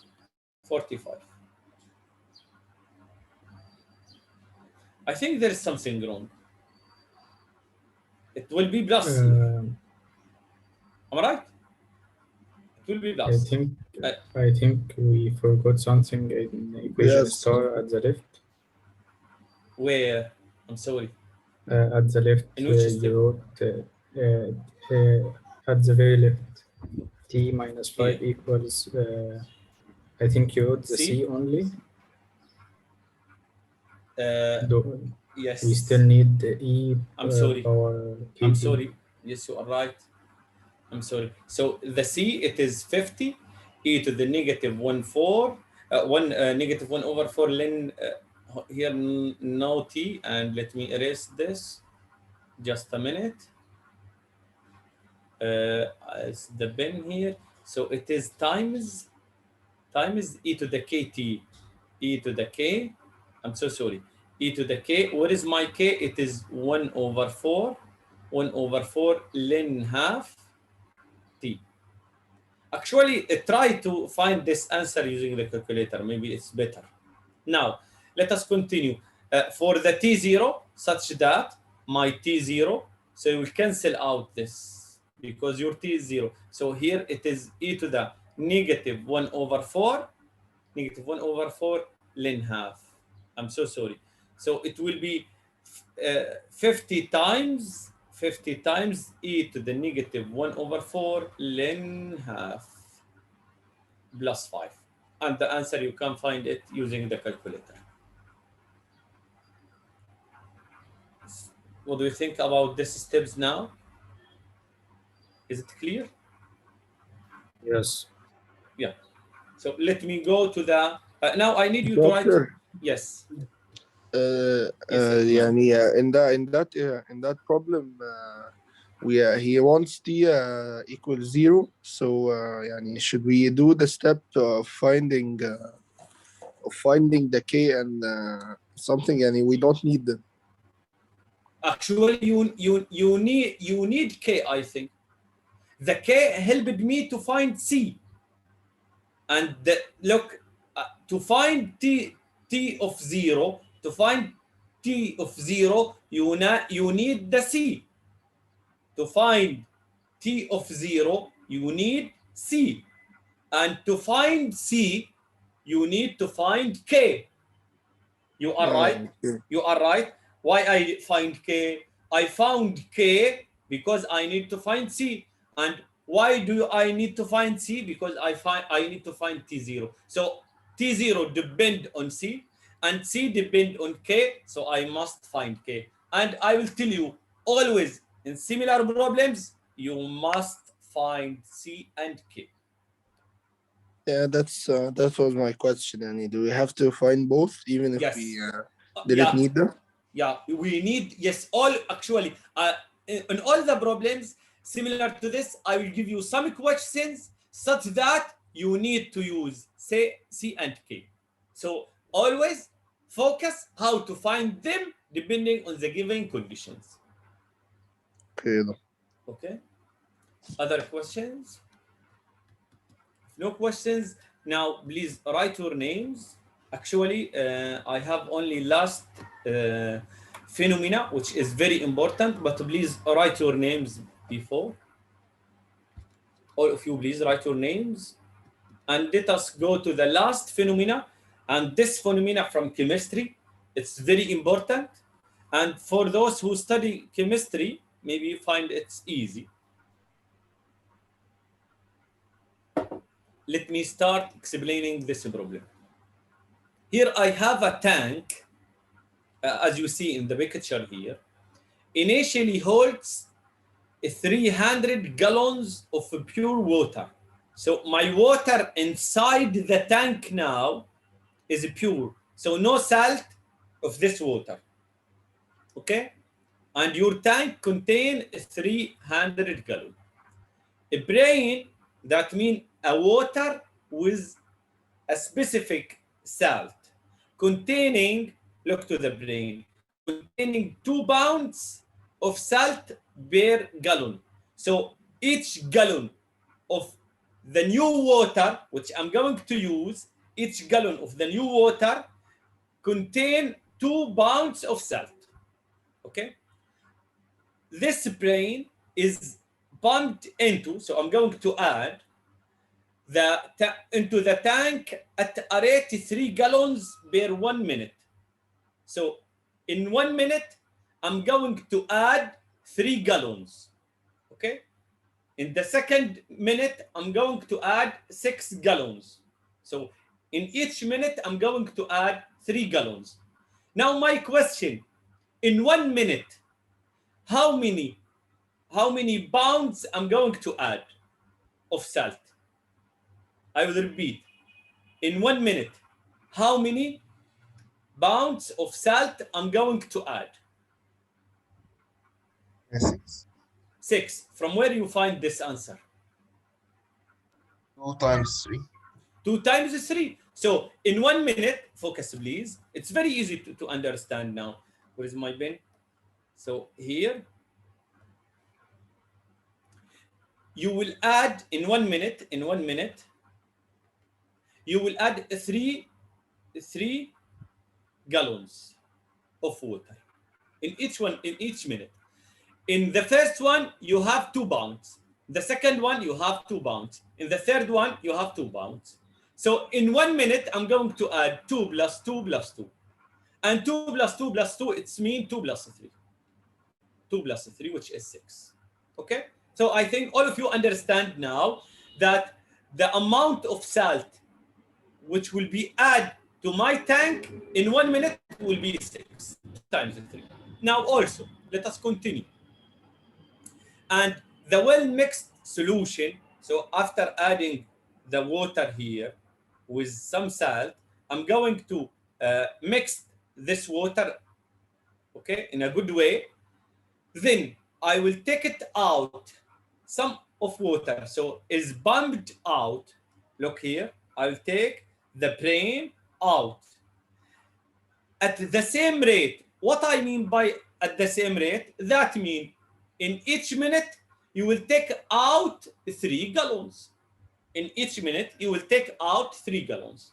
45. I think there is something wrong. It will be plus. Uh, Am I right? It will be I plus. think we forgot something in equation Yes. star at the left. Where? I'm sorry. At the left, In which step? you wrote at the very left, t minus 5 Here. equals, I think you wrote the C? c only. Yes. We still need the e I'm sorry. power kt. I'm sorry. Yes, you are right. I'm sorry. So the C, it is 50 e to the negative 1 4, negative 1 over 4 ln here no t, and let me erase this. Just a minute. It's the bin here. So it is times e to the kt, e to the k. I'm so sorry. E to the k. What is my k? It is 1 over 4. 1 over 4 ln half t. Actually, try to find this answer using the calculator. Maybe it's better. Now, let us continue. For the t0, such that my t0, so you will cancel out this because your t is 0. So here it is e to the negative 1 over 4, negative 1 over 4 ln half. I'm so sorry. So it will be 50 times e to the negative 1 over 4 ln half plus 5. And the answer, you can find it using the calculator. What do you think about these steps now? Is it clear? Yes. Yeah. So let me go to the, now I need you to write, Doctor, yes. يعني in that problem he wants t equals 0. So يعني should we do the step of finding the k and something, يعني we don't need them. Actually, you need k, I think. The k helped me to find c. And look, to find t of 0, to find t of 0, you need the c. To find t of 0, you need c. And to find c, you need to find k. You are right. Okay. You are right. Why I find k? I found k because I need to find c. And why do I need to find c? Because I need to find t0. So t0 depend on c, and c depend on k. So I must find k. And I will tell you, always in similar problems, you must find c and k. Yeah, that was my question. Yani, do we have to find both even if Yes. we didn't need them? Yeah, we need, yes, all actually, in all the problems similar to this, I will give you some questions such that you need to use, say, C and K. So always focus how to find them depending on the given conditions. Okay. Okay. Other questions? No questions. Now, please write your names. Actually, I have only last phenomena, which is very important, but please write your names before. All of you, please write your names. And let us go to the last phenomena. And this phenomena from chemistry, it's very important. And for those who study chemistry, maybe you find it's easy. Let me start explaining this problem. Here I have a tank, as you see in the picture here, initially holds 300 gallons of pure water. So my water inside the tank now is pure. So no salt of this water. Okay? And your tank contains 300 gallons. A brain, that means a water with a specific salt containing, look to the brain, containing 2 pounds of salt per gallon. So each gallon of the new water, which I'm going to use, each gallon of the new water contain 2 pounds of salt. Okay, this brain is pumped into, so I'm going to add into the tank at a rate 3 gallons per 1 minute. So in 1 minute, I'm going to add 3 gallons. Okay. In the second minute, I'm going to add 6 gallons. So in each minute, I'm going to add 3 gallons. Now my question, in 1 minute, how many pounds I'm going to add of salt? I will repeat. In 1 minute, how many pounds of salt I'm going to add? 6. 6. From where you find this answer? 2 times 3. 2 times 3. So in 1 minute, focus please. It's very easy to understand now. Where is my pen? So here, you will add in 1 minute, you will add 3 gallons of water in each minute. In the first one, you have 2 pounds. The second one, you have 2 pounds. In the third one, you have 2 pounds. So in 1 minute, I'm going to add 2 plus 2 plus 2. And 2 plus 2 plus 2, it's mean 2 plus 3. 2 plus 3, which is 6. Okay? So I think all of you understand now that the amount of salt which will be added to my tank in 1 minute will be 6 times 3. Now also, let us continue. And the well-mixed solution, so after adding the water here with some salt, I'm going to mix this water, okay, in a good way. Then I will take it out, some of water, so is pumped out. Look here, I'll take the brain out at the same rate. What I mean by at the same rate, that means in each minute you will take out 3 gallons. In each minute you will take out 3 gallons.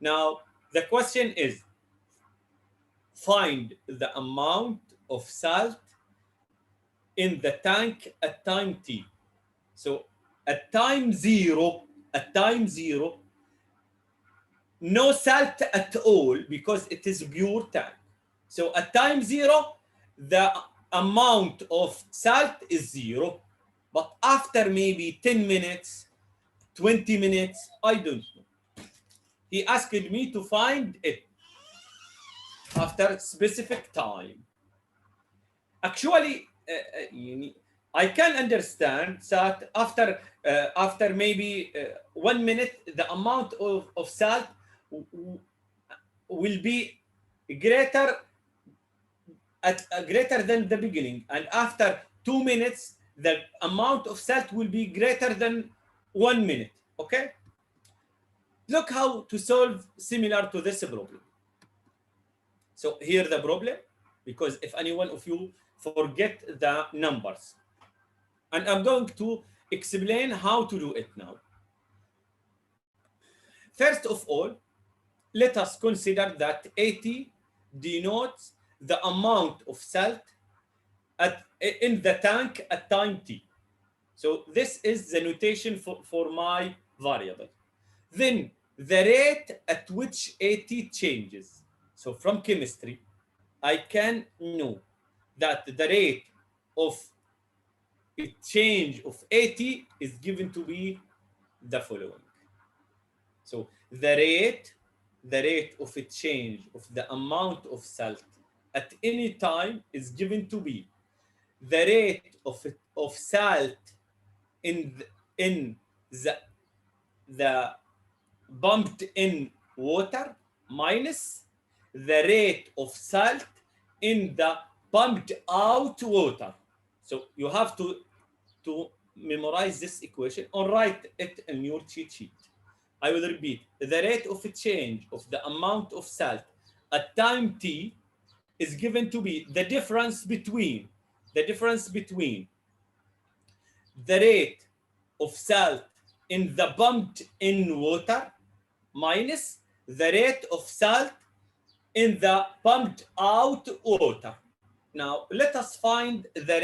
Now the question is, find the amount of salt in the tank at time t. So at time zero, no salt at all because it is pure tank. So at time 0, the amount of salt is 0. But after maybe 10 minutes, 20 minutes, I don't know. He asked me to find it after specific time. Actually, I can understand that after maybe 1 minute, the amount of salt will be greater than the beginning, and after 2 minutes, the amount of salt will be greater than 1 minute. Okay. Look how to solve similar to this problem. So here the problem, because if any one of you forget the numbers, and I'm going to explain how to do it now. First of all, let us consider that 80 denotes the amount of salt in the tank at time t. So this is the notation for my variable. Then the rate at which 80 changes. So from chemistry, I can know that the rate of a change of 80 is given to be the following. So the rate of a change of the amount of salt at any time is given to be the rate of salt in the pumped in water minus the rate of salt in the pumped out water. So you have to memorize this equation or write it in your cheat sheet. I will repeat. The rate of change of the amount of salt at time t is given to be the difference between the rate of salt in the pumped in water minus the rate of salt in the pumped out water. Now let us find the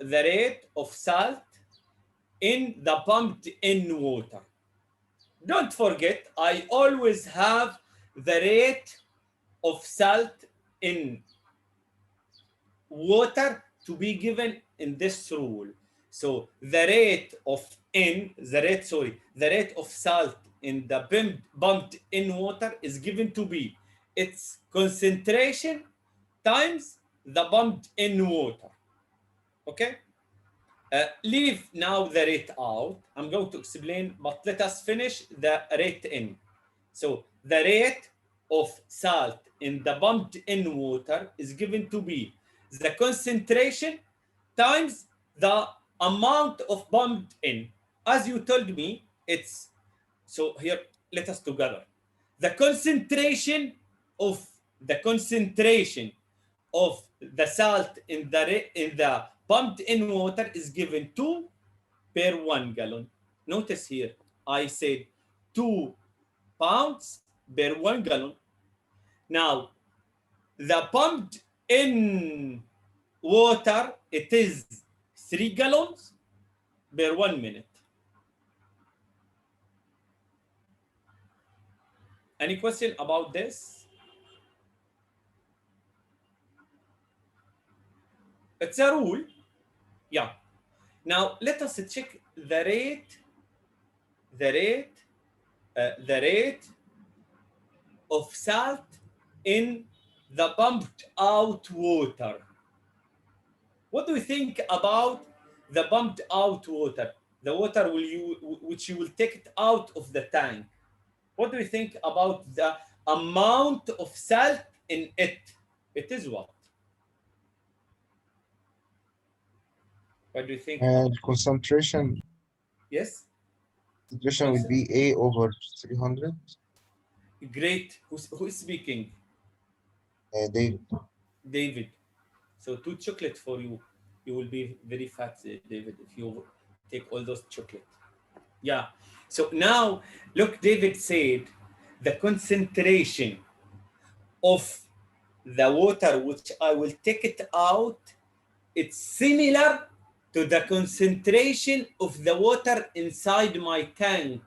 rate of salt in the pumped in water. Don't forget, I always have the rate of salt in water to be given in this rule. So the rate of salt in the pumped in water is given to be its concentration times the pumped in water. Okay? Leave now the rate out. I'm going to explain, but let us finish the rate in. So the rate of salt in the pumped in water is given to be the concentration times the amount of pumped in. As you told me, it's, so here, let us together. The concentration of the salt in the pumped in water is given 2 per 1 gallon. Notice here, I said 2 pounds per 1 gallon. Now, the pumped in water, it is 3 gallons per 1 minute. Any question about this? It's a rule. Yeah. Now let us check the rate of salt in the pumped out water. What do you think about the pumped out water? The water which you will take it out of the tank. What do you think about the amount of salt in it? It is what? What do you think? Concentration Yes? would be A over 300. Great. Who is speaking? David. David. So 2 chocolate for you. You will be very fat, David, if you take all those chocolate. Yeah. So now, look, David said the concentration of the water which I will take it out, it's similar to the concentration of the water inside my tank.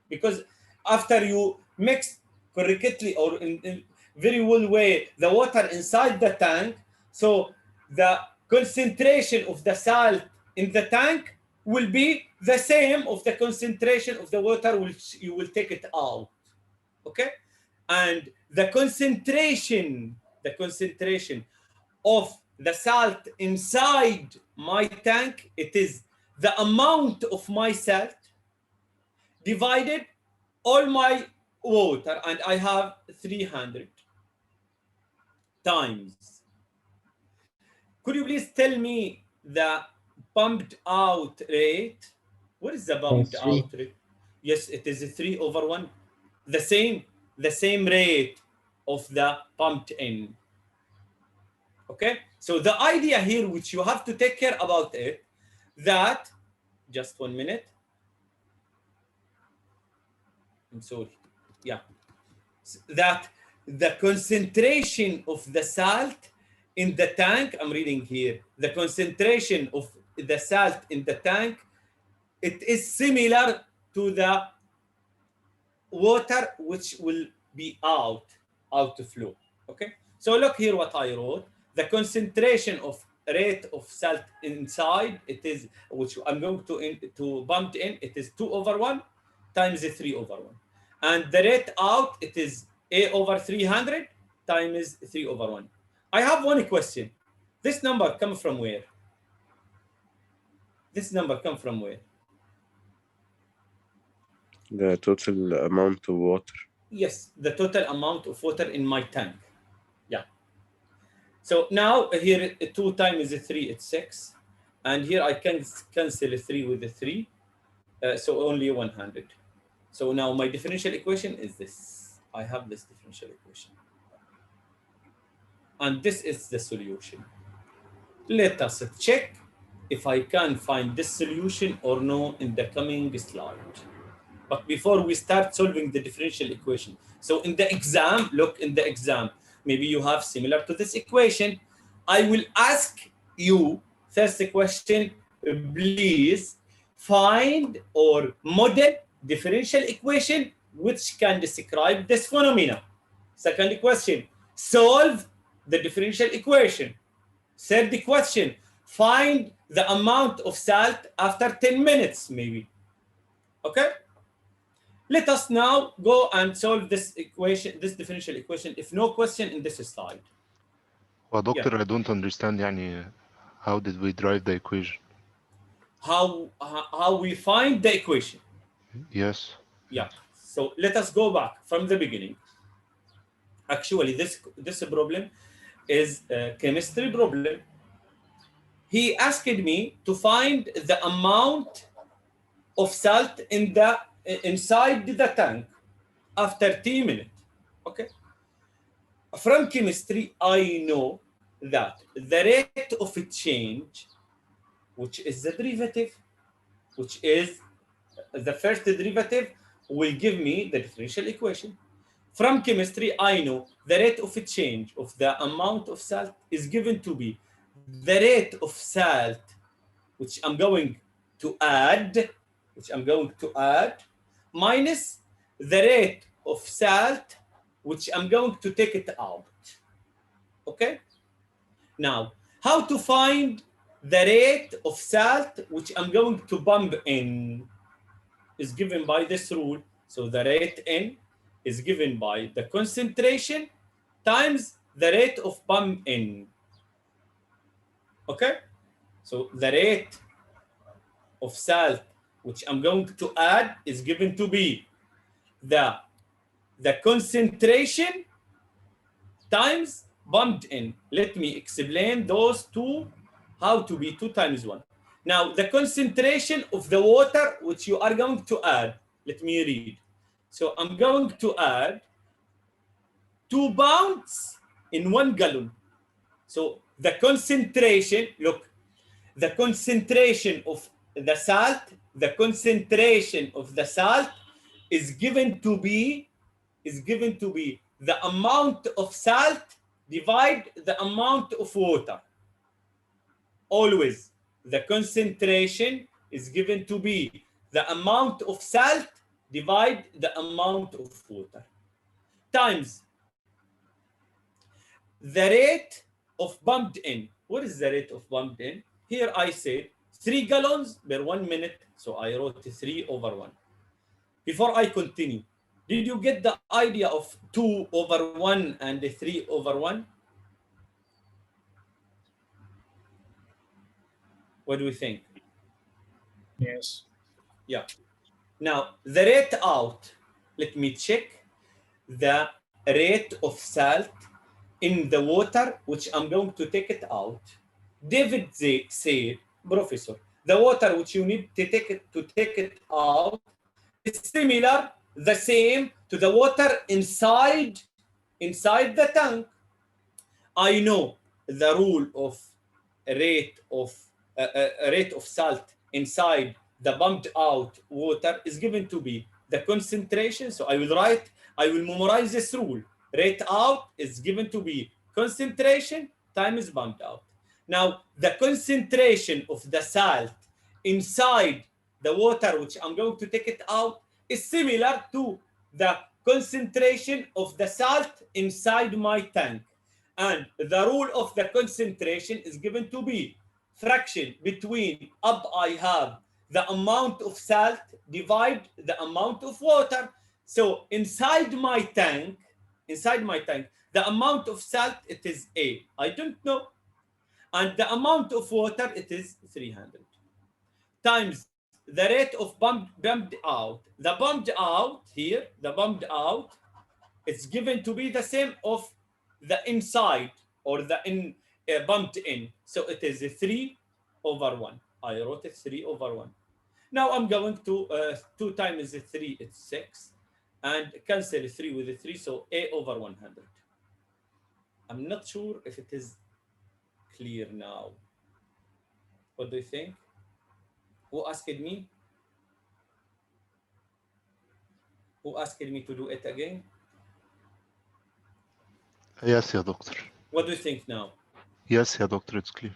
Because after you mix correctly or in very well way the water inside the tank, so the concentration of the salt in the tank will be the same of the concentration of the water which you will take it out. Okay? And the concentration of the salt inside my tank, it is the amount of my salt divided all my water, and I have 300 times. Could you please tell me the pumped out rate? What is the pumped out rate? Yes, it is 3 over 1. The same rate of the pumped in. Okay? So the idea here, which you have to take care about it, that, just 1 minute. I'm sorry. Yeah. That the concentration of the salt in the tank, I'm reading here, the concentration of the salt in the tank, it is similar to the water which will be outflow. Okay? So look here what I wrote. The concentration of rate of salt inside, it is, which I'm going to bump in, it is 2 over 1 times 3 over 1. And the rate out, it is A over 300 times 3 over 1. I have one question. This number come from where? This number come from where? The total amount of water. Yes, the total amount of water in my tank. Yeah. So now here 2 times 3, it's 6. And here I can cancel 3 with the 3. So only 100. So now my differential equation is this. I have this differential equation. And this is the solution. Let us check if I can find this solution or no in the coming slide. But before we start solving the differential equation, so in the exam, look in the exam, maybe you have similar to this equation. I will ask you first question, please find or model differential equation which can describe this phenomena. Second question, solve the differential equation. Third question, find the amount of salt after 10 minutes maybe. Okay? Let us now go and solve this equation, this differential equation, if no question in this slide. Well, doctor, I don't understand يعني how did we derive the equation? How we find the equation. Yes. Yeah. So let us go back from the beginning. Actually, this problem is a chemistry problem. He asked me to find the amount of salt inside the tank after 10 minutes. Okay. From chemistry, I know that the rate of change, which is the derivative, which is the first derivative, will give me the differential equation. From chemistry, I know the rate of change of the amount of salt is given to be the rate of salt, which I'm going to add, minus the rate of salt, which I'm going to take it out. Okay? Now, how to find the rate of salt, which I'm going to bump in, is given by this rule. So the rate N is given by the concentration times the rate of bump in. Okay? So the rate of salt, which I'm going to add, is given to be the concentration times bumped in. Let me explain those two, how to be 2 times 1. Now, the concentration of the water which you are going to add, let me read. So I'm going to add 2 pounds in 1 gallon. So the concentration, look, the concentration of the salt, is given to be the amount of salt divide the amount of water. Always the concentration is given to be the amount of salt divide the amount of water times the rate of pumped in. What is the rate of pumped in? Here I said 3 gallons per 1 minute. So I wrote 3/1. Before I continue, did you get the idea of 2/1 and 3/1? What do we think? Yes. Yeah. Now, the rate out, let me check the rate of salt in the water, which I'm going to take it out. David said, Professor, the water which you need to take it out is similar, the same to the water inside the tank. I know the rule of rate of salt inside the pumped out water is given to be the concentration. So I will memorize this rule. Rate out is given to be concentration times pumped out. Now, the concentration of the salt inside the water, which I'm going to take it out, is similar to the concentration of the salt inside my tank. And the rule of the concentration is given to be fraction between up I have the amount of salt divide the amount of water. So inside my tank, the amount of salt, it is A. I don't know. And the amount of water, it is 300. Times the rate of pumped out. The pumped out here, it's given to be the same of the inside or the pumped in. So it is 3/1. I wrote it 3/1. Now I'm going to 2 times 3, it's 6. And cancel 3 with 3, so A/100. I'm not sure if it is clear now. What do you think? Who asked me? Who asked me to do it again? Yes, يا دكتور. What do you think now? Yes, يا دكتور, it's clear.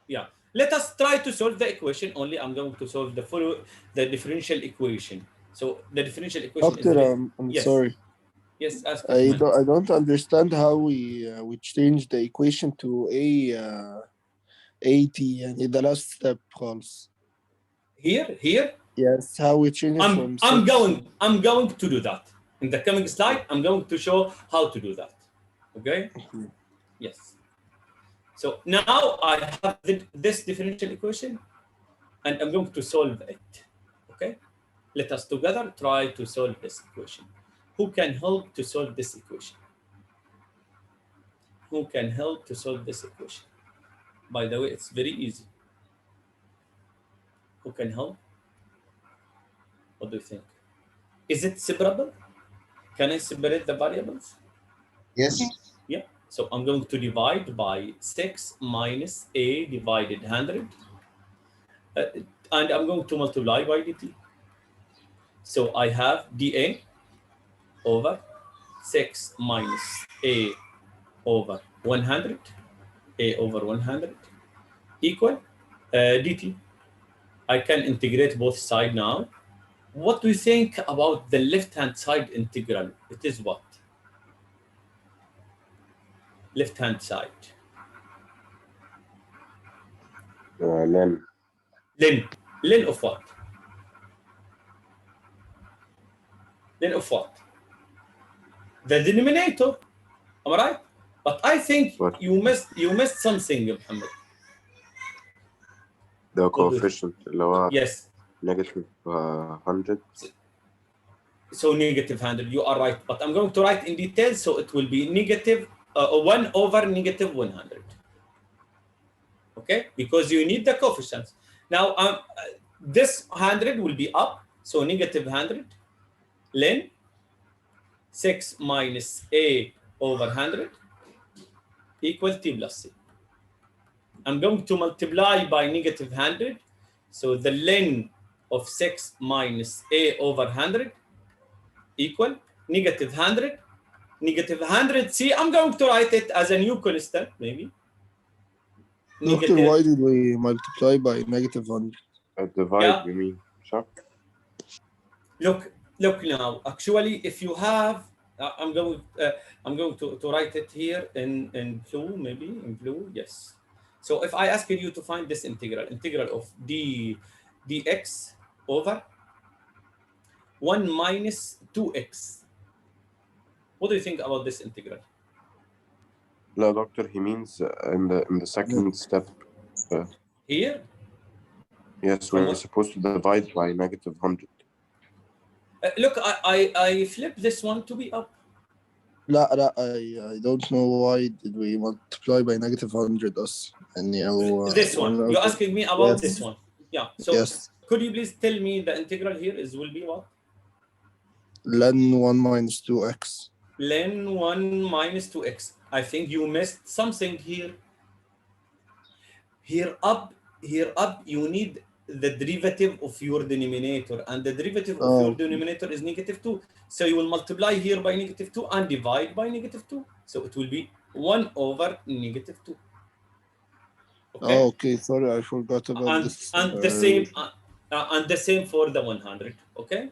Yeah. Let us try to solve the equation. Only I'm going to solve the differential equation. So the differential equation is Doctor, I'm yes. sorry. Yes, ask I it. don't understand how we change the equation to AT يعني the last step خالص. Here. Yes, how we change it from I'm going to do that. In the coming slide, I'm going to show how to do that. Okay? Yes. So now I have this differential equation and I'm going to solve it. Okay? Let us together try to solve this equation. Who can help to solve this equation? Who can help to solve this equation? By the way, it's very easy. Who can help? What do you think? Is it separable? Can I separate the variables? Yes. Yeah. So I'm going to divide by 6 minus a divided 100. And I'm going to multiply by dt. So I have dA over 6 minus a over 100, a over 100 equal dt. I can integrate both sides now. What do you think about the left-hand side integral? It is what? Left-hand side. Len. Len of what? Len of what? The denominator. Am I right? But I think What? you missed something, Muhammad. The coefficient اللي هو Yes. negative 100. So negative 100. You are right. But I'm going to write in detail, so it will be negative 1 over negative 100. Okay? Because you need the coefficients. Now, this 100 will be up. So negative 100 ln 6 minus a over 100 equal t plus c. I'm going to multiply by negative 100. So the ln of 6 minus a over 100 equal negative 100. Negative 100c. I'm going to write it as a new constant, maybe. Doctor, why did we multiply by negative 100? Divide, Yeah. you mean? Sure. Look now. Actually, if you have, I'm going to write it here in blue, maybe in blue. Yes. So if I ask you to find this integral of dx over 1 minus 2x. What do you think about this integral? No, doctor, he means in the second step. Here? Yes, we're supposed to divide by negative 100. Look, I flip this one to be up. لا I don't know why did we multiply by negative 100 أصلا يعني أو This one. You're asking me about Yes. this one. Yeah. So Yes. could you please tell me the integral here will be what? ln 1 minus 2x. Ln 1 minus 2x. I think you missed something here. Here up, you need the derivative of your denominator, and the derivative of your denominator is negative 2. So you will multiply here by negative 2 and divide by negative 2. So it will be 1 over negative 2. Okay. Oh, okay. Sorry, I forgot about this. And the same for the 100. Okay.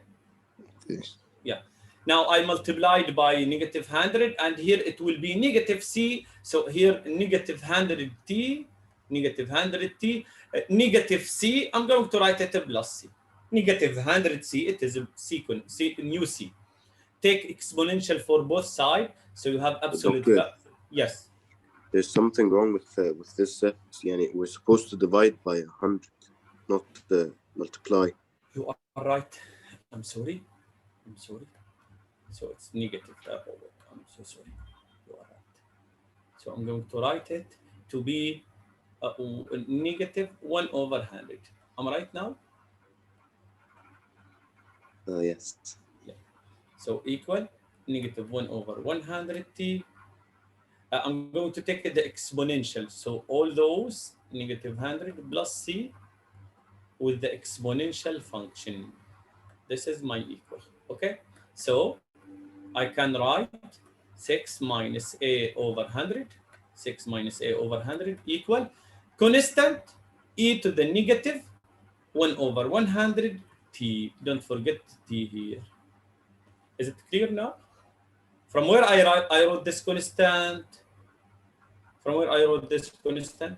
Okay. Yeah. Now I multiplied by negative 100, and here it will be negative c. So here negative 100t, negative 100t, negative c. I'm going to write it plus c. Negative 100c. It is a sequence, new c. Take exponential for both sides, so you have absolute. Yes. There's something wrong with this set. Yani, we're supposed to divide by 100, not multiply. You are right. I'm sorry. So it's negative. I'm so sorry. You are right. So I'm going to write it to be negative 1 over 100. Am I right now? Yes. Yeah. So equal negative 1 over 100t. I'm going to take the exponential. So all those negative 100 plus c with the exponential function. This is my equal. Okay. So I can write 6 minus a over 100, 6 minus a over 100 equal constant e to the negative 1 over 100 t. Don't forget t here. Is it clear now? From where I wrote this constant? From where I wrote this constant?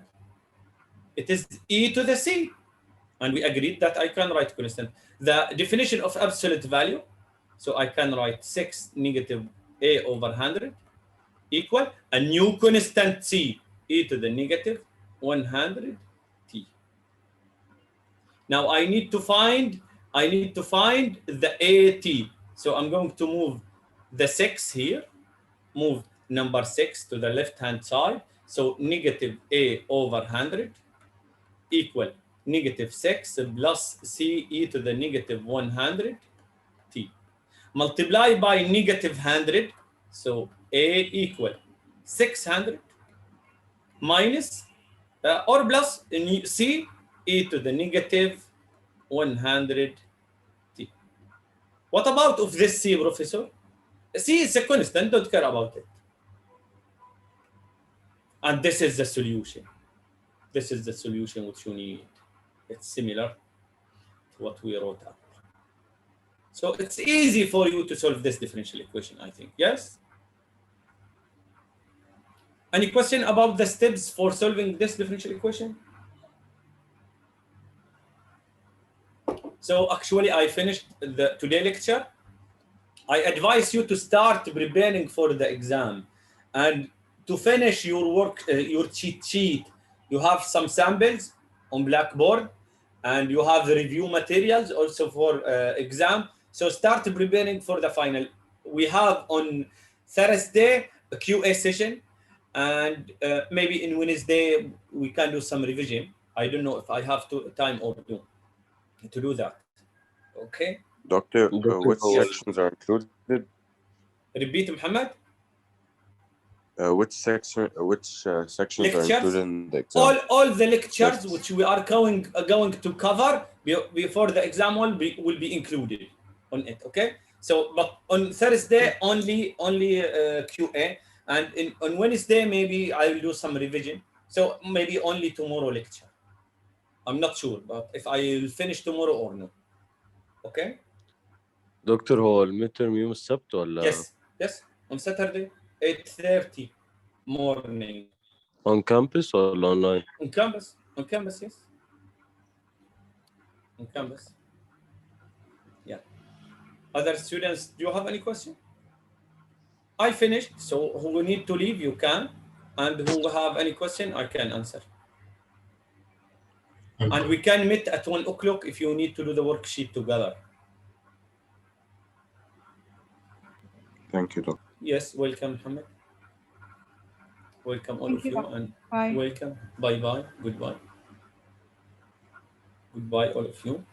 It is e to the c. And we agreed that I can write constant. The definition of absolute value, so I can write 6 negative a over 100 equal a new constant c, e to the negative 100 t. Now I need to find the at. So I'm going to move the 6 here, move number 6 to the left hand side. So negative a over 100 equal negative 6 plus c e to the negative 100 t. Multiply by negative 100, so a equal 600 minus or plus c e to the negative 100 t. What about of this c, Professor? C is a constant, don't care about it. And this is the solution. This is the solution which you need. It's similar to what we wrote up. So it's easy for you to solve this differential equation, I think. Yes? Any question about the steps for solving this differential equation? So actually, I finished the today lecture. I advise you to start preparing for the exam and to finish your work, your cheat sheet. You have some samples on Blackboard and you have the review materials also for exam. So start preparing for the final. We have on Thursday a QA session and maybe in Wednesday we can do some revision. I don't know if I have time or no to do that. Okay. Doctor, which Howard. sections are included? Repeat, Muhammad. Which sections Lectures? are included in the exam? All the lectures Yes. which we are going to cover before the exam will be included on it. Okay. So, but on Thursday only QA, and on Wednesday maybe I will do some revision. So maybe only tomorrow lecture. I'm not sure, but if I will finish tomorrow or no. Okay. دكتور هو الميدترم يوم السبت ولا Yes, on Saturday 8:30 morning. on campus ولا online؟ On campus, yes. On campus. Yeah. Other students, do you have any question? I finished, so who need to leave, you can. And who have any question, I can answer. And we can meet at 1 o'clock if you need to do the worksheet together. Thank you, Doctor. Yes, welcome, Muhammad. Welcome all of you, and Bye. welcome. Bye-bye. Goodbye. Goodbye, all of you.